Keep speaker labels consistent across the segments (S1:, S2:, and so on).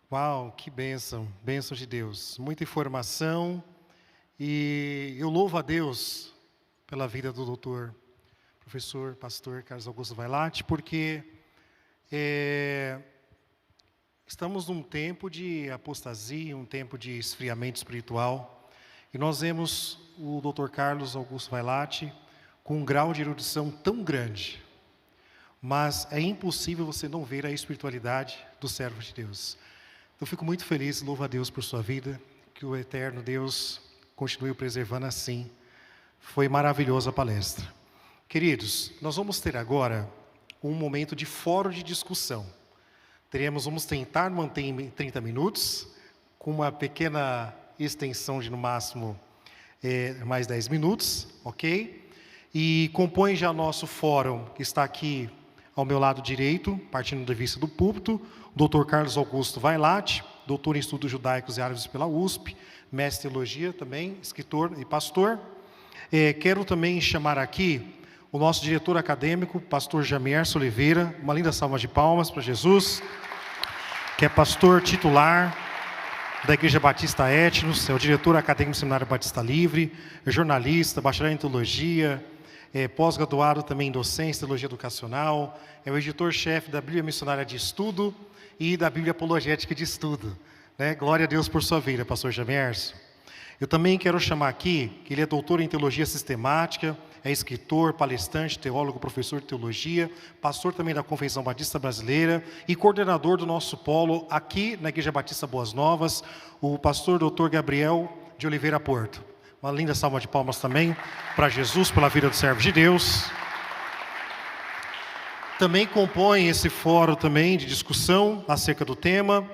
S1: Uau, que bênção, bênção de Deus. Muita informação e eu louvo a Deus pela vida do doutor, professor, pastor Carlos Augusto Vailate, porque estamos num tempo de apostasia, um tempo de esfriamento espiritual, e nós vemos o doutor Carlos Augusto Vailate com um grau de erudição tão grande, mas é impossível você não ver a espiritualidade do servo de Deus. Eu fico muito feliz, louvo a Deus por sua vida, que o eterno Deus continue o preservando assim. Foi maravilhosa a palestra. Queridos, nós vamos ter agora um momento de fórum de discussão. Vamos tentar manter em 30 minutos, com uma pequena extensão de no máximo mais 10 minutos, ok? E compõe já nosso fórum, que está aqui ao meu lado direito, partindo da vista do púlpito, o Dr. Carlos Augusto Vailate, doutor em estudos judaicos e árabes pela USP, mestre em teologia também, escritor e pastor. Quero também chamar aqui o nosso diretor acadêmico, pastor Jamierson Oliveira, uma linda salva de palmas para Jesus, que é pastor titular da Igreja Batista Etnos, é o diretor acadêmico do Seminário Batista Livre, é jornalista, bacharel em teologia, pós-graduado também em docência, teologia educacional, é o editor-chefe da Bíblia Missionária de Estudo e da Bíblia Apologética de Estudo. Glória a Deus por sua vida, pastor Jamierson. Eu também quero chamar aqui, que ele é doutor em teologia sistemática, é escritor, palestrante, teólogo, professor de teologia, pastor também da Convenção Batista Brasileira e coordenador do nosso polo aqui na Igreja Batista Boas Novas, o pastor Dr. Gabriel de Oliveira Porto. Uma linda salva de palmas também para Jesus, pela vida do servo de Deus. Também compõe esse fórum também de discussão acerca do tema.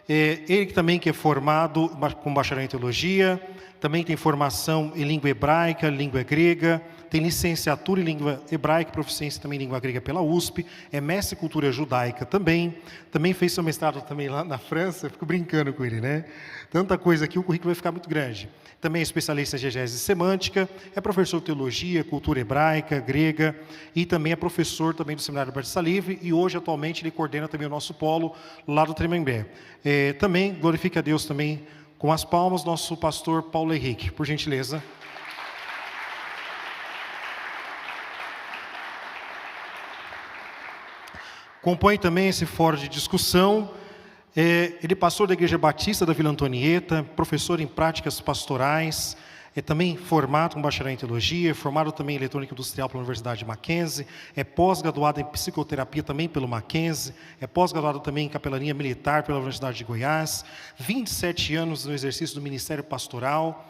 S1: Ele também que é formado com bacharel em teologia, também tem formação em língua hebraica, língua grega, tem licenciatura em língua hebraica, proficiência também em língua grega pela USP, é mestre em cultura judaica também fez seu mestrado também lá na França, eu fico brincando com ele, né? Tanta coisa aqui, o currículo vai ficar muito grande. Também é especialista em exegese semântica, é professor de teologia, cultura hebraica, grega, e também é professor também do Seminário Batista Livre, e hoje, atualmente, ele coordena também o nosso polo lá do Tremembé. Também glorifica a Deus também com as palmas, nosso pastor Paulo Henrique, por gentileza. Compõe também esse fórum de discussão. Ele é pastor da Igreja Batista da Vila Antonieta, professor em práticas pastorais, é também formado com bacharel em teologia, formado também em eletrônica industrial pela Universidade de Mackenzie, é pós-graduado em psicoterapia também pelo Mackenzie, é pós-graduado também em capelania militar pela Universidade de Goiás, 27 anos no exercício do Ministério Pastoral,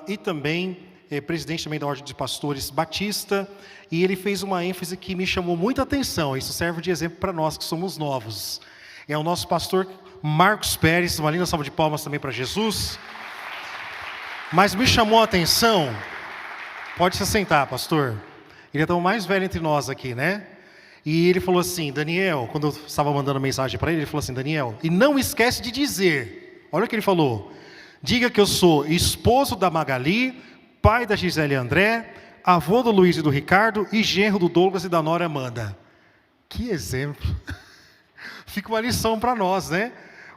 S1: e também presidente também da Ordem de Pastores Batista, e ele fez uma ênfase que me chamou muita atenção, isso serve de exemplo para nós que somos novos. É o nosso pastor Marcos Pérez, uma linda salva de palmas também para Jesus. Mas me chamou a atenção, pode se sentar, pastor, ele é o mais velho entre nós aqui, né? E ele falou assim, Daniel, quando eu estava mandando mensagem para ele falou assim, Daniel, e não esquece de dizer, olha o que ele falou, diga que eu sou esposo da Magali, pai da Gisele André, avô do Luiz e do Ricardo e genro do Douglas e da Nora Amanda. Que exemplo! Fica uma lição para nós, né?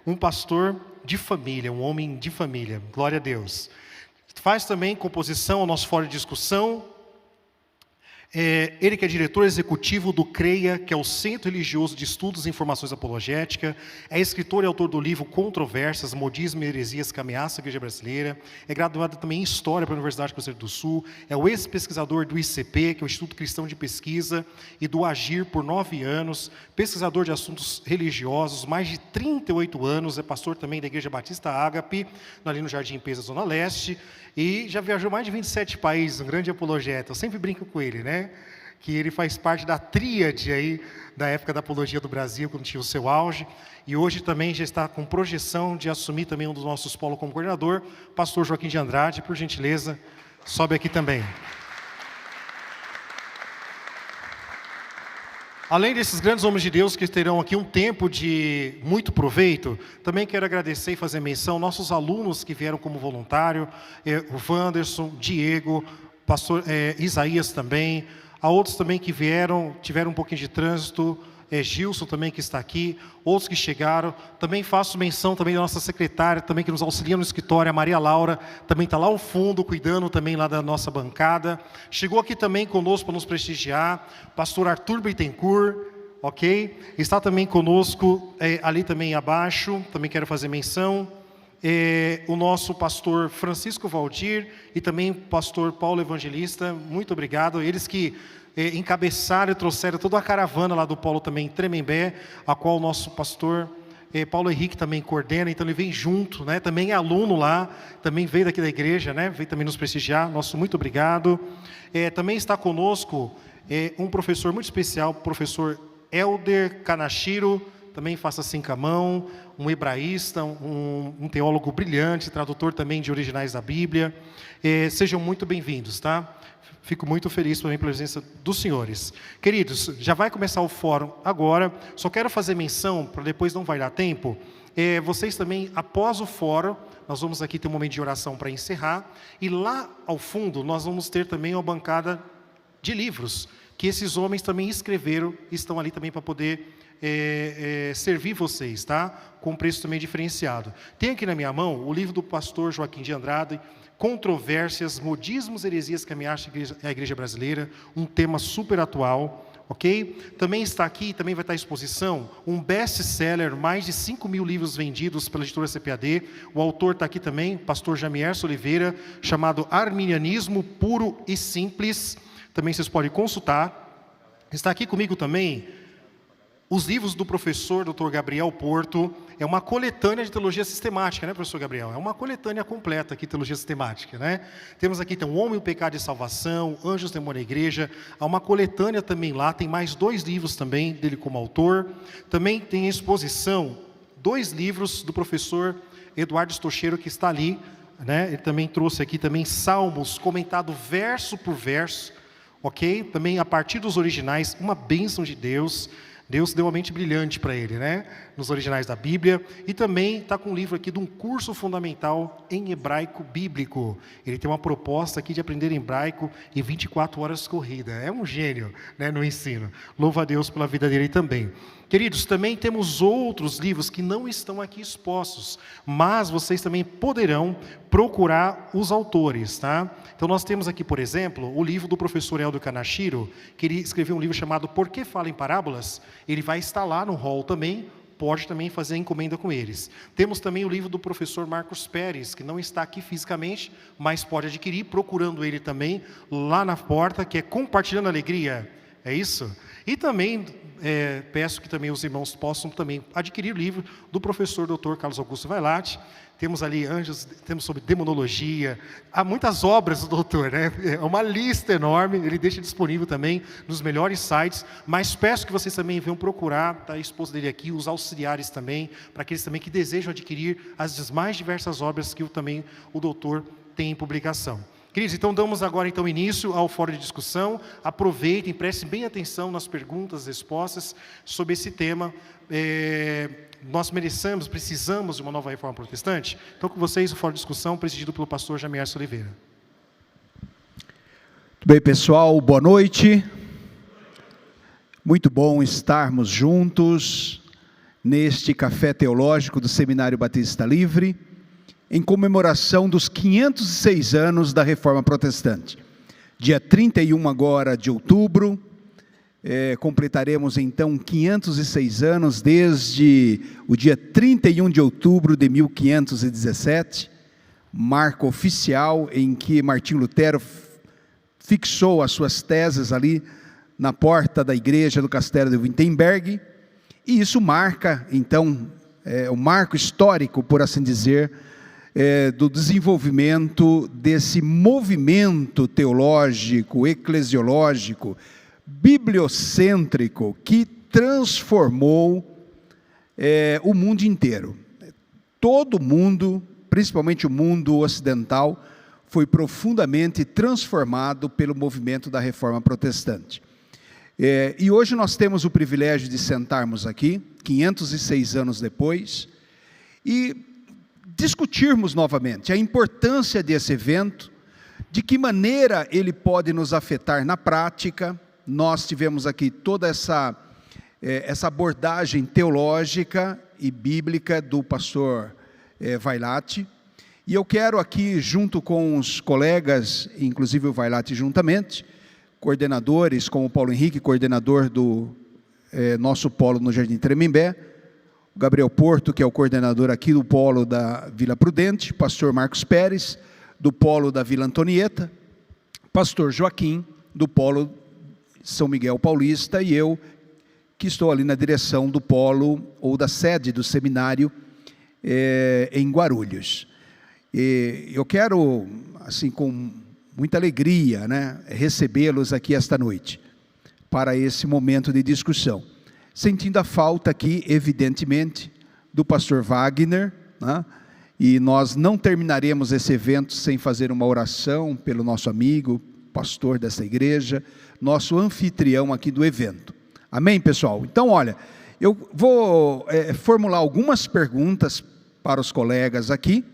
S1: Um pastor de família, um homem de família. Glória a Deus. Faz também composição ao nosso fórum de discussão. Ele que é diretor executivo do CREA, que é o Centro Religioso de Estudos e Informações Apologética, é escritor e autor do livro Controvérsias, Modismo e Heresias que Ameaçam a Igreja Brasileira, é graduado também em História pela Universidade do Cruzeiro do Sul, é o ex-pesquisador do ICP, que é o Instituto Cristão de Pesquisa, e do AGIR por 9 anos, pesquisador de assuntos religiosos, mais de 38 anos, é pastor também da Igreja Batista Ágape, ali no Jardim Pesa, Zona Leste, e já viajou mais de 27 países, um grande apologeta. Eu sempre brinco com ele, né? Que ele faz parte da tríade aí, da época da apologia do Brasil, quando tinha o seu auge, e hoje também já está com projeção de assumir também um dos nossos polos como coordenador, pastor Joaquim de Andrade, por gentileza, sobe aqui também. Além desses grandes homens de Deus que terão aqui um tempo de muito proveito, também quero agradecer e fazer menção aos nossos alunos que vieram como voluntário, o Wanderson, Diego, pastor Isaías também, a outros também que vieram, tiveram um pouquinho de trânsito, Gilson também que está aqui, outros que chegaram. Também faço menção também da nossa secretária, também que nos auxilia no escritório, a Maria Laura, também está lá ao fundo, cuidando também lá da nossa bancada. Chegou aqui também conosco para nos prestigiar, pastor Arthur Bittencourt, ok? Está também conosco, ali também abaixo, também quero fazer menção, o nosso pastor Francisco Valdir e também o pastor Paulo Evangelista, muito obrigado. Eles que encabeçaram e trouxeram toda a caravana lá do Polo também em Tremembé, a qual o nosso pastor Paulo Henrique também coordena, então ele vem junto, né? Também é aluno lá, também veio daqui da igreja, né? Veio também nos prestigiar, nosso muito obrigado. Também está conosco um professor muito especial, o professor Helder Kanashiro, também faça assim com a mão, um hebraísta, um teólogo brilhante, tradutor também de originais da Bíblia. Sejam muito bem-vindos, tá? Fico muito feliz também pela presença dos senhores. Queridos, já vai começar o fórum agora, só quero fazer menção, para depois não vai dar tempo, vocês também, após o fórum, nós vamos aqui ter um momento de oração para encerrar, e lá ao fundo nós vamos ter também uma bancada de livros, que esses homens também escreveram, estão ali também para poder servir vocês, tá? Com preço também diferenciado. Tem aqui na minha mão o livro do pastor Joaquim de Andrade, Controvérsias, Modismos, Heresias que ameaçam a igreja brasileira, um tema super atual, ok? Também está aqui, também vai estar à exposição, um best-seller, mais de 5.000 livros vendidos pela editora CPAD, o autor está aqui também, pastor Jamierso Oliveira, chamado Arminianismo Puro e Simples, também vocês podem consultar. Está aqui comigo também os livros do professor Dr. Gabriel Porto, é uma coletânea de teologia sistemática, né, professor Gabriel? É uma coletânea completa aqui, teologia sistemática, né? Temos aqui, então, O Homem, o Pecado e a Salvação, Anjos, Demônio e Igreja, há uma coletânea também lá, tem mais 2 livros também dele como autor. Também tem em exposição 2 livros do professor Eduardo Stocheiro, que está ali, né? Ele também trouxe aqui também Salmos, comentado verso por verso, ok? Também a partir dos originais, uma bênção de Deus. Deus deu uma mente brilhante para ele, né? Nos originais da Bíblia. E também está com um livro aqui de um curso fundamental em hebraico bíblico. Ele tem uma proposta aqui de aprender hebraico em 24 horas corrida. É um gênio, né, no ensino. Louva a Deus pela vida dele também. Queridos, também temos outros livros que não estão aqui expostos, mas vocês também poderão procurar os autores, tá? Então nós temos aqui, por exemplo, o livro do professor Helder Kanashiro, que ele escreveu um livro chamado Por que Fala em Parábolas? Ele vai estar lá no hall também, pode também fazer a encomenda com eles. Temos também o livro do professor Marcos Pérez, que não está aqui fisicamente, mas pode adquirir, procurando ele também lá na porta, que é Compartilhando Alegria. É isso? E também peço que também os irmãos possam também adquirir o livro do professor Dr. Carlos Augusto Vailate. Temos ali anjos, temos sobre demonologia, há muitas obras do doutor, né? É uma lista enorme, ele deixa disponível também nos melhores sites, mas peço que vocês também venham procurar, está a esposa dele aqui, os auxiliares também, para aqueles também que desejam adquirir as mais diversas obras que também o doutor tem em publicação. Queridos, então damos agora então início ao fórum de discussão. Aproveitem, prestem bem atenção nas perguntas, respostas sobre esse tema. Nós precisamos de uma nova reforma protestante. Então com vocês o fórum de discussão presidido pelo pastor Jamierso Oliveira.
S2: Muito bem, pessoal, boa noite. Muito bom estarmos juntos neste café teológico do Seminário Batista Livre, em comemoração dos 506 anos da Reforma Protestante. Dia 31 agora de outubro, completaremos então 506 anos desde o dia 31 de outubro de 1517, marco oficial em que Martim Lutero fixou as suas teses ali na porta da igreja do Castelo de Wittenberg, e isso marca então, o marco histórico, por assim dizer, do desenvolvimento desse movimento teológico, eclesiológico, bibliocêntrico, que transformou o mundo inteiro. Todo mundo, principalmente o mundo ocidental, foi profundamente transformado pelo movimento da Reforma Protestante. E hoje nós temos o privilégio de sentarmos aqui, 506 anos depois, e discutirmos novamente a importância desse evento, de que maneira ele pode nos afetar na prática. Nós tivemos aqui toda essa essa abordagem teológica e bíblica do pastor Vailate. E eu quero aqui, junto com os colegas, inclusive o Vailate juntamente, coordenadores, como o Paulo Henrique, coordenador do nosso polo no Jardim Tremembé, o Gabriel Porto, que é o coordenador aqui do polo da Vila Prudente, pastor Marcos Pérez, do polo da Vila Antonieta, pastor Joaquim, do polo São Miguel Paulista, e eu, que estou ali na direção do polo, ou da sede do seminário, em Guarulhos. E eu quero, assim, com muita alegria, né, recebê-los aqui esta noite, para esse momento de discussão. Sentindo a falta aqui, evidentemente, do pastor Wagner, né, e nós não terminaremos esse evento sem fazer uma oração pelo nosso amigo, pastor dessa igreja, nosso anfitrião aqui do evento. Amém, pessoal? Então, olha, eu vou formular algumas perguntas para os colegas aqui,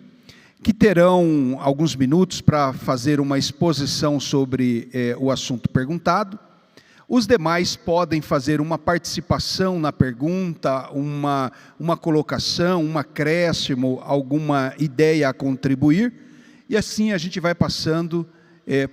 S2: que terão alguns minutos para fazer uma exposição sobre o assunto perguntado. Os demais podem fazer uma participação na pergunta, uma colocação, um acréscimo, alguma ideia a contribuir, e assim a gente vai passando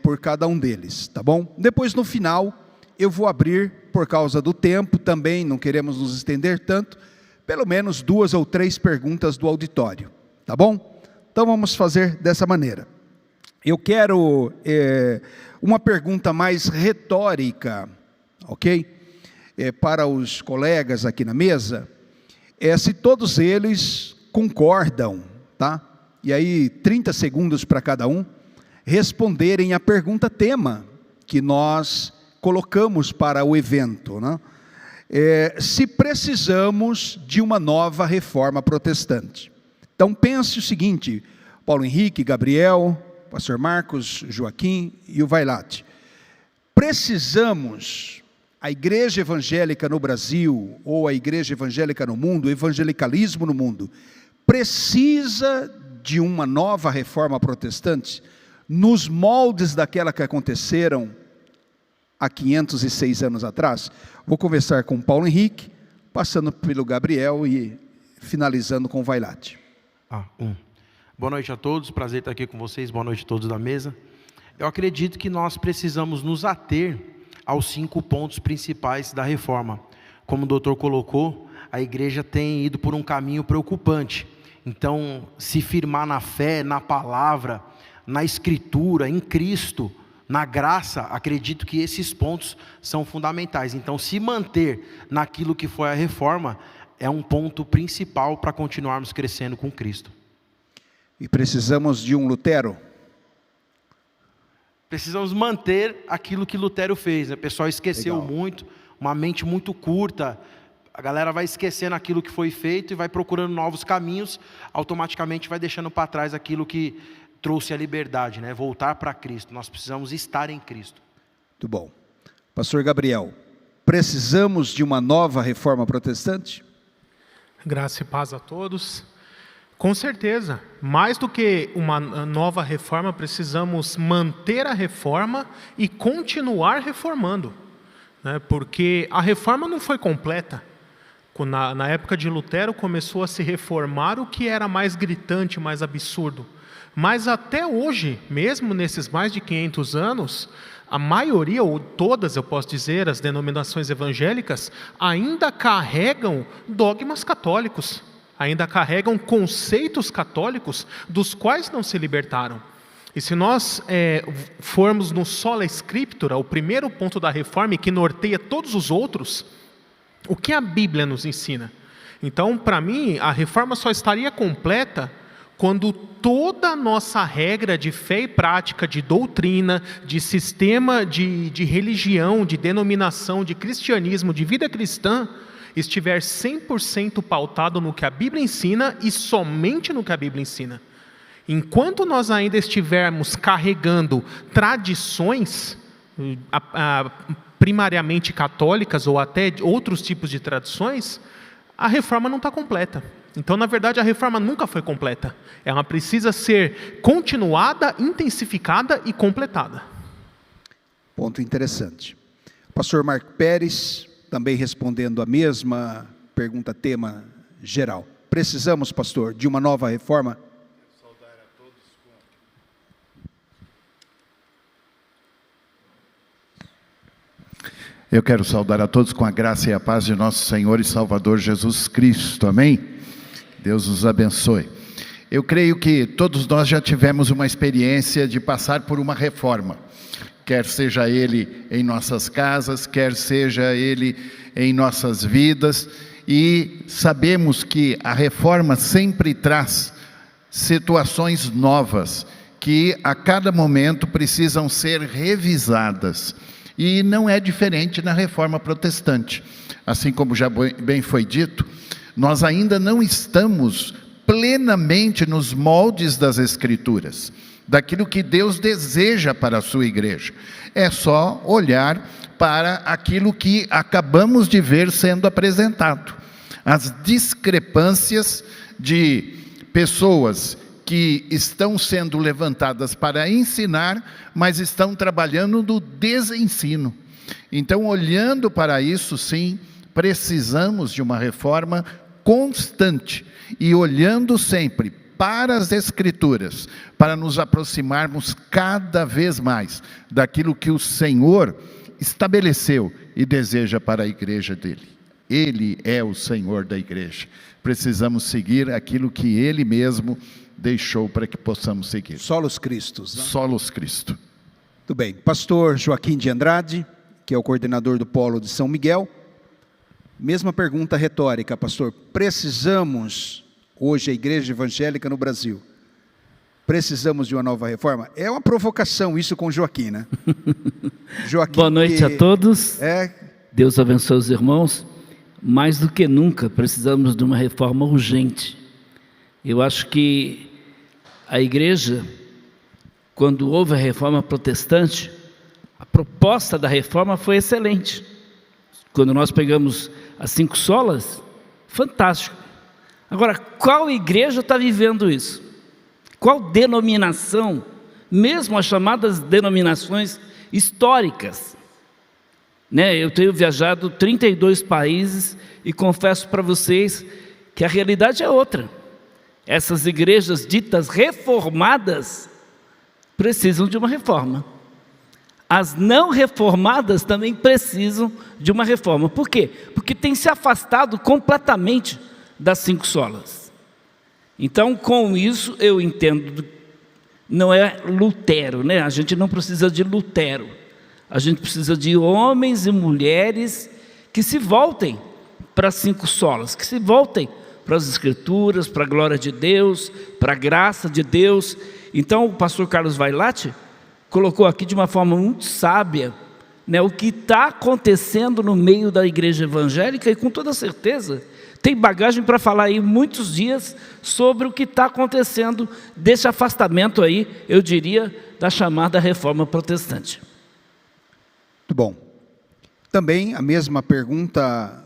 S2: por cada um deles, tá bom? Depois, no final, eu vou abrir, por causa do tempo também, não queremos nos estender tanto, pelo menos 2 ou 3 perguntas do auditório, tá bom? Então vamos fazer dessa maneira. Eu quero uma pergunta mais retórica, ok? Para os colegas aqui na mesa, se todos eles concordam, tá? E aí 30 segundos para cada um, responderem a pergunta tema que nós colocamos para o evento, né? Se precisamos de uma nova reforma protestante. Então pense o seguinte, Paulo Henrique, Gabriel, pastor Marcos, Joaquim e o Vailate. Precisamos, a igreja evangélica no Brasil, ou a igreja evangélica no mundo, o evangelicalismo no mundo, precisa de uma nova reforma protestante, nos moldes daquela que aconteceram há 506 anos atrás? Vou conversar com Paulo Henrique, passando pelo Gabriel e finalizando com o Vailate.
S3: Boa noite a todos, prazer estar aqui com vocês, boa noite a todos da mesa. Eu acredito que nós precisamos nos ater aos 5 pontos principais da reforma. Como o doutor colocou, a igreja tem ido por um caminho preocupante. Então, se firmar na fé, na palavra, na escritura, em Cristo, na graça, acredito que esses pontos são fundamentais. Então, se manter naquilo que foi a reforma, é um ponto principal para continuarmos crescendo com Cristo.
S2: E precisamos de um Lutero?
S3: Precisamos manter aquilo que Lutero fez, né? O pessoal esqueceu
S2: Legal.
S3: muito, uma mente muito curta, a galera vai esquecendo aquilo que foi feito e vai procurando novos caminhos, automaticamente vai deixando para trás aquilo que trouxe a liberdade, né? Voltar para Cristo, nós precisamos estar em Cristo.
S2: Muito bom. Pastor Gabriel, precisamos de uma nova reforma protestante?
S4: Graça e paz a todos. Com certeza, mais do que uma nova reforma, precisamos manter a reforma e continuar reformando, né? Porque a reforma não foi completa. Na época de Lutero começou a se reformar o que era mais gritante, mais absurdo. Mas até hoje, mesmo nesses mais de 500 anos, a maioria, ou todas eu posso dizer, as denominações evangélicas, ainda carregam dogmas católicos, ainda carregam conceitos católicos dos quais não se libertaram. E se nós formos no sola scriptura, o primeiro ponto da reforma e que norteia todos os outros, o que a Bíblia nos ensina? Então, para mim, a reforma só estaria completa quando toda a nossa regra de fé e prática, de doutrina, de sistema de religião, de denominação, de cristianismo, de vida cristã, estiver 100% pautado no que a Bíblia ensina e somente no que a Bíblia ensina. Enquanto nós ainda estivermos carregando tradições, primariamente católicas ou até outros tipos de tradições, a reforma não está completa. Então, na verdade, a reforma nunca foi completa. Ela precisa ser continuada, intensificada e completada.
S2: Ponto interessante. Pastor Marco Pérez, também respondendo a mesma pergunta, tema geral. Precisamos, pastor, de uma nova reforma?
S5: Eu quero saudar a todos com a graça e a paz de nosso Senhor e Salvador Jesus Cristo, amém? Deus os abençoe. Eu creio que todos nós já tivemos uma experiência de passar por uma reforma, quer seja ele em nossas casas, quer seja ele em nossas vidas, e sabemos que a reforma sempre traz situações novas, que a cada momento precisam ser revisadas. E não é diferente na reforma protestante. Assim como já bem foi dito, nós ainda não estamos plenamente nos moldes das Escrituras, daquilo que Deus deseja para a sua igreja. É só olhar para aquilo que acabamos de ver sendo apresentado. As discrepâncias de pessoas que estão sendo levantadas para ensinar, mas estão trabalhando no desensino. Então, olhando para isso, sim, precisamos de uma reforma constante, e olhando sempre para as Escrituras, para nos aproximarmos cada vez mais daquilo que o Senhor estabeleceu e deseja para a igreja dele. Ele é o Senhor da igreja. Precisamos seguir aquilo que Ele mesmo deixou para que possamos seguir.
S2: Solos Cristos. Né?
S5: Solos Cristo.
S2: Tudo bem. Pastor Joaquim de Andrade, que é o coordenador do Polo de São Miguel. Mesma pergunta retórica, pastor. Precisamos, hoje, a igreja evangélica no Brasil, precisamos de uma nova reforma? É uma provocação isso com Joaquim, né? Joaquim,
S6: boa noite a todos.
S2: É...
S6: Deus abençoe os irmãos. Mais do que nunca, precisamos de uma reforma urgente. Eu acho que a igreja, quando houve a reforma protestante, a proposta da reforma foi excelente. Quando nós pegamos as 5 solas, fantástico. Agora, qual igreja está vivendo isso? Qual denominação, mesmo as chamadas denominações históricas? Eu tenho viajado 32 países e confesso para vocês que a realidade é outra. Essas igrejas ditas reformadas precisam de uma reforma. As não reformadas também precisam de uma reforma. Por quê? Porque tem se afastado completamente das 5 solas. Então, com isso, eu entendo, não é Lutero, A gente não precisa de Lutero. A gente precisa de homens e mulheres que se voltem para as 5 solas, que se voltem para as Escrituras, para a glória de Deus, para a graça de Deus. Então, o pastor Carlos Vailate colocou aqui de uma forma muito sábia, o que está acontecendo no meio da igreja evangélica, e com toda certeza tem bagagem para falar aí muitos dias sobre o que está acontecendo desse afastamento aí, eu diria, da chamada reforma protestante.
S2: Muito bom. Também a mesma pergunta,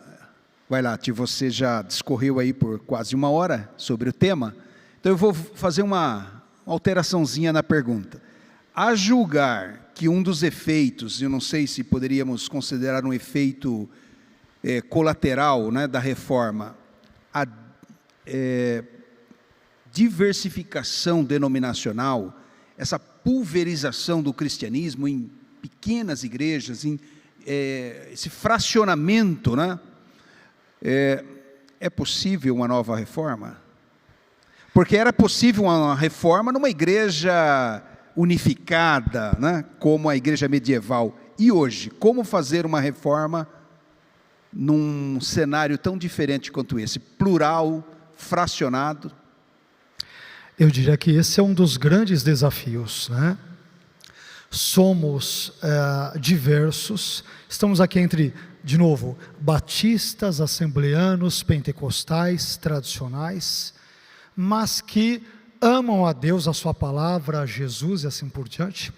S2: Vailate, você já discorreu aí por quase 1 hora sobre o tema, então eu vou fazer uma alteraçãozinha na pergunta. A julgar que um dos efeitos, eu não sei se poderíamos considerar um efeito colateral, da reforma, a diversificação denominacional, essa pulverização do cristianismo em pequenas igrejas, esse fracionamento, é possível uma nova reforma? Porque era possível uma reforma numa igreja unificada, como a igreja medieval. E hoje, como fazer uma reforma num cenário tão diferente quanto esse, plural, fracionado?
S7: Eu diria que esse é um dos grandes desafios, Somos diversos, estamos aqui entre, de novo, batistas, assembleanos, pentecostais, tradicionais, mas que amam a Deus, a sua palavra, a Jesus e assim por diante.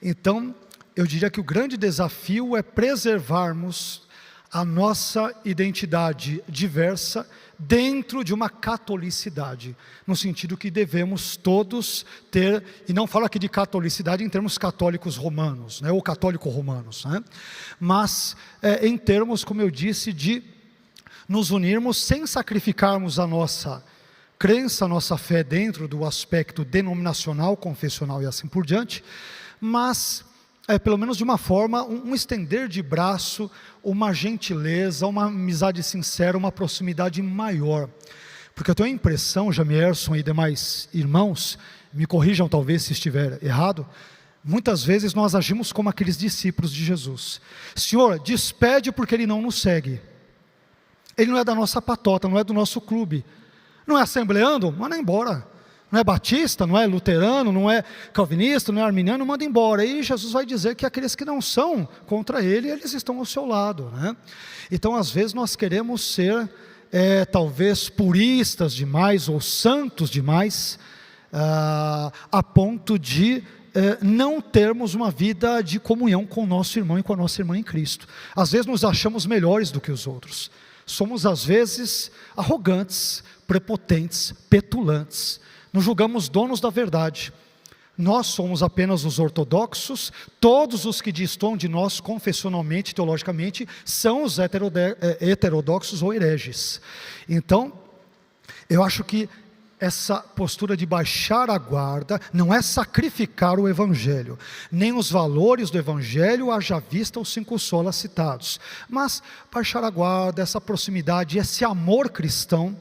S7: Então, eu diria que o grande desafio é preservarmos a nossa identidade diversa, dentro de uma catolicidade, no sentido que devemos todos ter, e não falo aqui de catolicidade em termos católicos romanos, né, ou católico-romanos, né, mas em termos, como eu disse, de nos unirmos sem sacrificarmos a nossa crença, a nossa fé dentro do aspecto denominacional, confessional e assim por diante, mas pelo menos de uma forma, um estender de braço, uma gentileza, uma amizade sincera, uma proximidade maior. Porque eu tenho a impressão, Jamierson e demais irmãos, me corrijam talvez se estiver errado, muitas vezes nós agimos como aqueles discípulos de Jesus. Senhor, despede porque Ele não nos segue. Ele não é da nossa patota, não é do nosso clube. Não é assembleando? Manda embora. Não é batista, não é luterano, não é calvinista, não é arminiano, manda embora. E Jesus vai dizer que aqueles que não são contra Ele, eles estão ao seu lado, né? Então, às vezes, nós queremos ser, talvez, puristas demais ou santos demais, a ponto de não termos uma vida de comunhão com o nosso irmão e com a nossa irmã em Cristo. Às vezes, nos achamos melhores do que os outros. Somos, às vezes, arrogantes, prepotentes, petulantes. Nos julgamos donos da verdade. Nós somos apenas os ortodoxos, todos os que destoam de nós confessionalmente, teologicamente, são os heterodoxos ou hereges. Então, eu acho que essa postura de baixar a guarda não é sacrificar o Evangelho, nem os valores do Evangelho, haja vista os 5 solas citados, mas baixar a guarda, essa proximidade, esse amor cristão,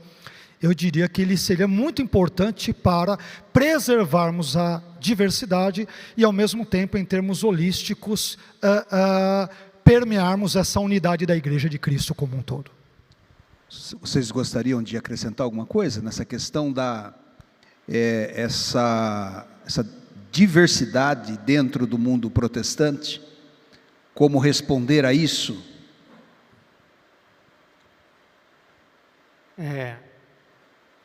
S7: eu diria que ele seria muito importante para preservarmos a diversidade e, ao mesmo tempo, em termos holísticos, permearmos essa unidade da Igreja de Cristo como um todo.
S2: Vocês gostariam de acrescentar alguma coisa nessa questão da essa diversidade dentro do mundo protestante? Como responder a isso?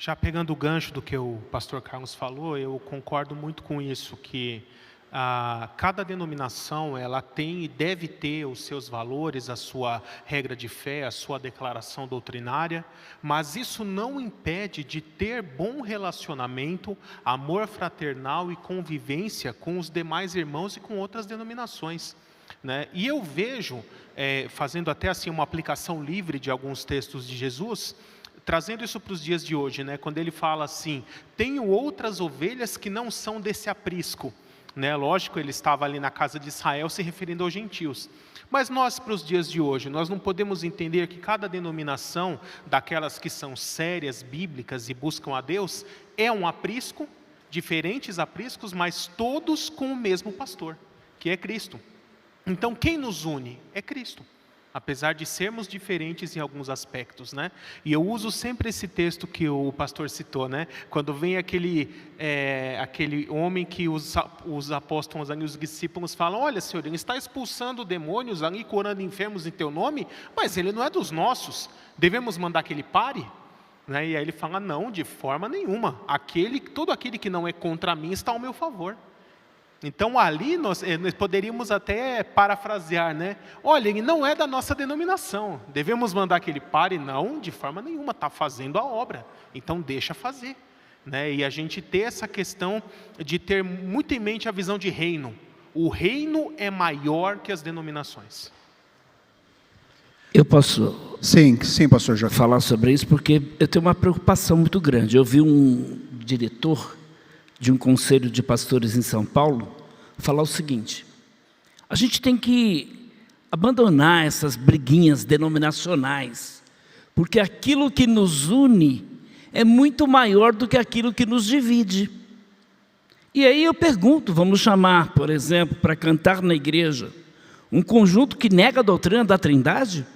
S4: Já pegando o gancho do que o pastor Carlos falou, eu concordo muito com isso, que cada denominação ela tem e deve ter os seus valores, a sua regra de fé, a sua declaração doutrinária, mas isso não impede de ter bom relacionamento, amor fraternal e convivência com os demais irmãos e com outras denominações, né? E eu vejo, fazendo até assim uma aplicação livre de alguns textos de Jesus, trazendo isso para os dias de hoje, né? Quando ele fala assim, tenho outras ovelhas que não são desse aprisco, né? Lógico, ele estava ali na casa de Israel se referindo aos gentios, mas nós para os dias de hoje, nós não podemos entender que cada denominação, daquelas que são sérias, bíblicas e buscam a Deus, é um aprisco, diferentes apriscos, mas todos com o mesmo pastor, que é Cristo. Então quem nos une? É Cristo. Apesar de sermos diferentes em alguns aspectos, né? E eu uso sempre esse texto que o pastor citou, né? Quando vem aquele homem que os apóstolos e os discípulos falam, olha, Senhor, ele está expulsando demônios ali, curando enfermos em teu nome, mas ele não é dos nossos, devemos mandar que ele pare? Né? E aí ele fala, não, de forma nenhuma, todo aquele que não é contra mim está ao meu favor. Então ali nós poderíamos até parafrasear, né? Olha, ele não é da nossa denominação, devemos mandar que ele pare? Não, de forma nenhuma, está fazendo a obra, então deixa fazer, né? E a gente ter essa questão de ter muito em mente a visão de reino. O reino é maior que as denominações.
S6: Eu posso
S2: Sim, pastor Joaquim.
S6: falar sobre isso porque eu tenho uma preocupação muito grande. Eu vi um diretor de um conselho de pastores em São Paulo, falar o seguinte, a gente tem que abandonar essas briguinhas denominacionais, porque aquilo que nos une é muito maior do que aquilo que nos divide. E aí eu pergunto, vamos chamar, por exemplo, para cantar na igreja, um conjunto que nega a doutrina da Trindade?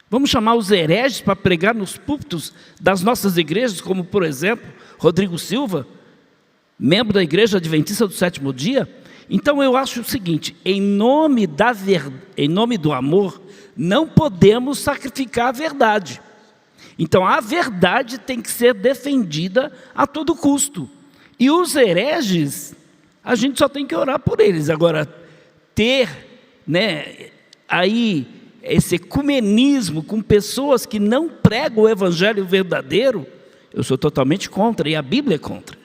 S6: Vamos chamar os hereges para pregar nos púlpitos das nossas igrejas, como por exemplo, Rodrigo Silva, membro da Igreja Adventista do Sétimo Dia? Então eu acho o seguinte, em nome do amor, não podemos sacrificar a verdade. Então a verdade tem que ser defendida a todo custo. E os hereges, a gente só tem que orar por eles. Agora, ter, né, aí esse ecumenismo com pessoas que não pregam o evangelho verdadeiro, eu sou totalmente contra, e a Bíblia é contra.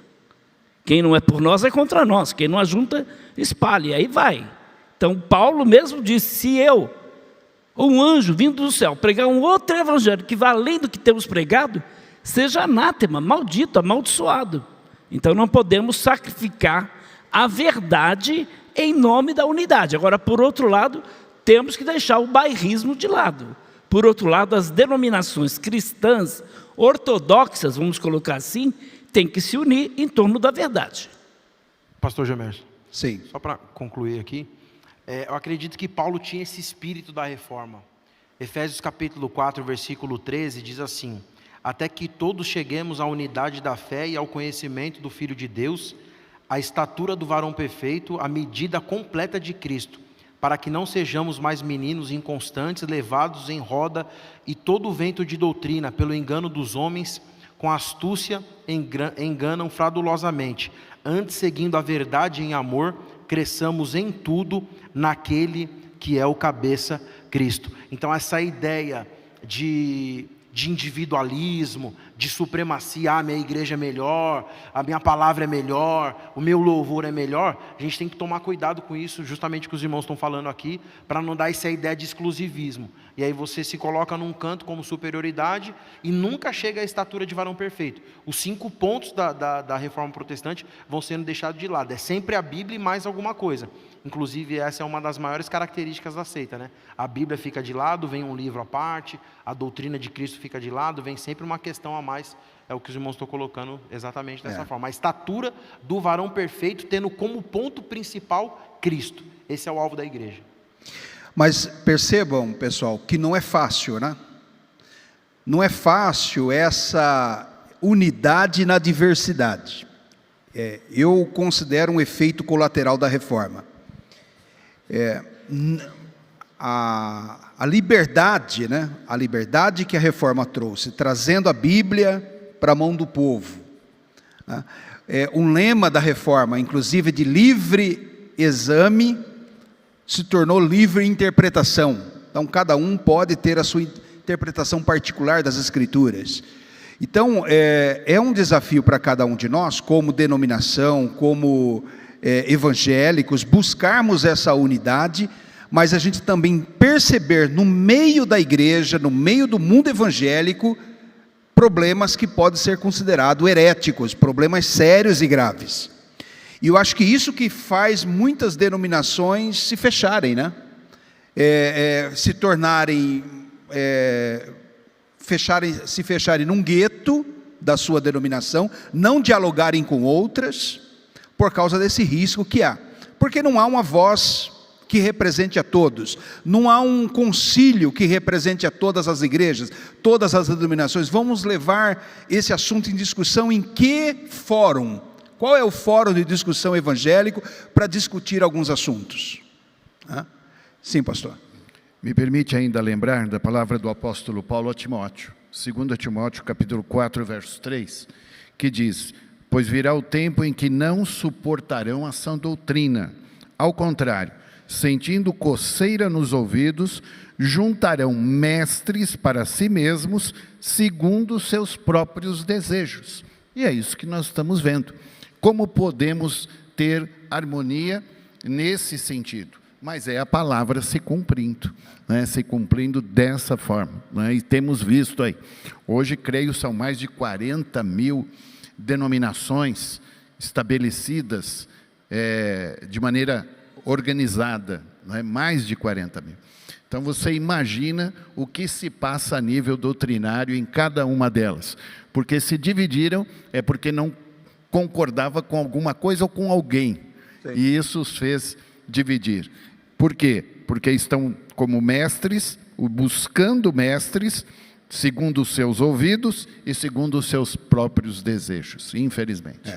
S6: Quem não é por nós é contra nós, quem não ajunta, espalha, e aí vai. Então Paulo mesmo disse, se eu, ou um anjo vindo do céu, pregar um outro evangelho que vá além do que temos pregado, seja anátema, maldito, amaldiçoado. Então não podemos sacrificar a verdade em nome da unidade. Agora, por outro lado, temos que deixar o bairrismo de lado. Por outro lado, as denominações cristãs, ortodoxas, vamos colocar assim, têm que se unir em torno da verdade.
S3: Pastor Gemerson.
S2: Sim.
S3: Só para concluir aqui, eu acredito que Paulo tinha esse espírito da reforma. Efésios capítulo 4, versículo 13, diz assim: até que todos cheguemos à unidade da fé e ao conhecimento do Filho de Deus, à estatura do varão perfeito, à medida completa de Cristo, para que não sejamos mais meninos inconstantes, levados em roda e todo vento de doutrina, pelo engano dos homens, com astúcia enganam fraudulosamente. Antes, seguindo a verdade em amor, cresçamos em tudo naquele que é o cabeça, Cristo. Então essa ideia de individualismo, de supremacia, a minha igreja é melhor, a minha palavra é melhor, o meu louvor é melhor, a gente tem que tomar cuidado com isso, justamente que os irmãos estão falando aqui, para não dar essa ideia de exclusivismo. E aí você se coloca num canto como superioridade e nunca chega à estatura de varão perfeito. Os 5 pontos da reforma protestante vão sendo deixados de lado. É sempre a Bíblia e mais alguma coisa. Inclusive essa é uma das maiores características da seita, né? A Bíblia fica de lado, vem um livro à parte, a doutrina de Cristo fica de lado, vem sempre uma questão a mais, é o que os irmãos estão colocando exatamente dessa forma. A estatura do varão perfeito tendo como ponto principal Cristo. Esse é o alvo da igreja.
S2: Mas percebam, pessoal, que não é fácil, né? Não é fácil essa unidade na diversidade. Eu considero um efeito colateral da reforma. A liberdade, né? A liberdade que a reforma trouxe, trazendo a Bíblia para a mão do povo. Né? Um lema da reforma, inclusive de livre exame, se tornou livre interpretação. Então cada um pode ter a sua interpretação particular das Escrituras. Então é um desafio para cada um de nós, como denominação, como evangélicos, buscarmos essa unidade, mas a gente também perceber no meio da igreja, no meio do mundo evangélico, problemas que podem ser considerados heréticos, problemas sérios e graves. E eu acho que isso que faz muitas denominações se fecharem, né? Se tornarem, se fecharem num gueto da sua denominação, não dialogarem com outras, por causa desse risco que há. Porque não há uma voz que represente a todos, não há um concílio que represente a todas as igrejas, todas as denominações. Vamos levar esse assunto em discussão em que fórum? Qual é o fórum de discussão evangélico para discutir alguns assuntos? Sim, pastor.
S5: Me permite ainda lembrar da palavra do apóstolo Paulo a Timóteo, 2 Timóteo capítulo 4, verso 3, que diz: pois virá o tempo em que não suportarão a sã doutrina, ao contrário, sentindo coceira nos ouvidos, juntarão mestres para si mesmos, segundo os seus próprios desejos. E é isso que nós estamos vendo. Como podemos ter harmonia nesse sentido? Mas é a palavra se cumprindo, né? Se cumprindo dessa forma, né? E temos visto aí, hoje creio são mais de 40 mil denominações estabelecidas de maneira organizada, né? Mais de 40 mil. Então você imagina o que se passa a nível doutrinário em cada uma delas, porque se dividiram é porque não concordava com alguma coisa ou com alguém. Sim. E isso os fez dividir. Por quê? Porque estão como mestres, buscando mestres, segundo os seus ouvidos e segundo os seus próprios desejos, infelizmente.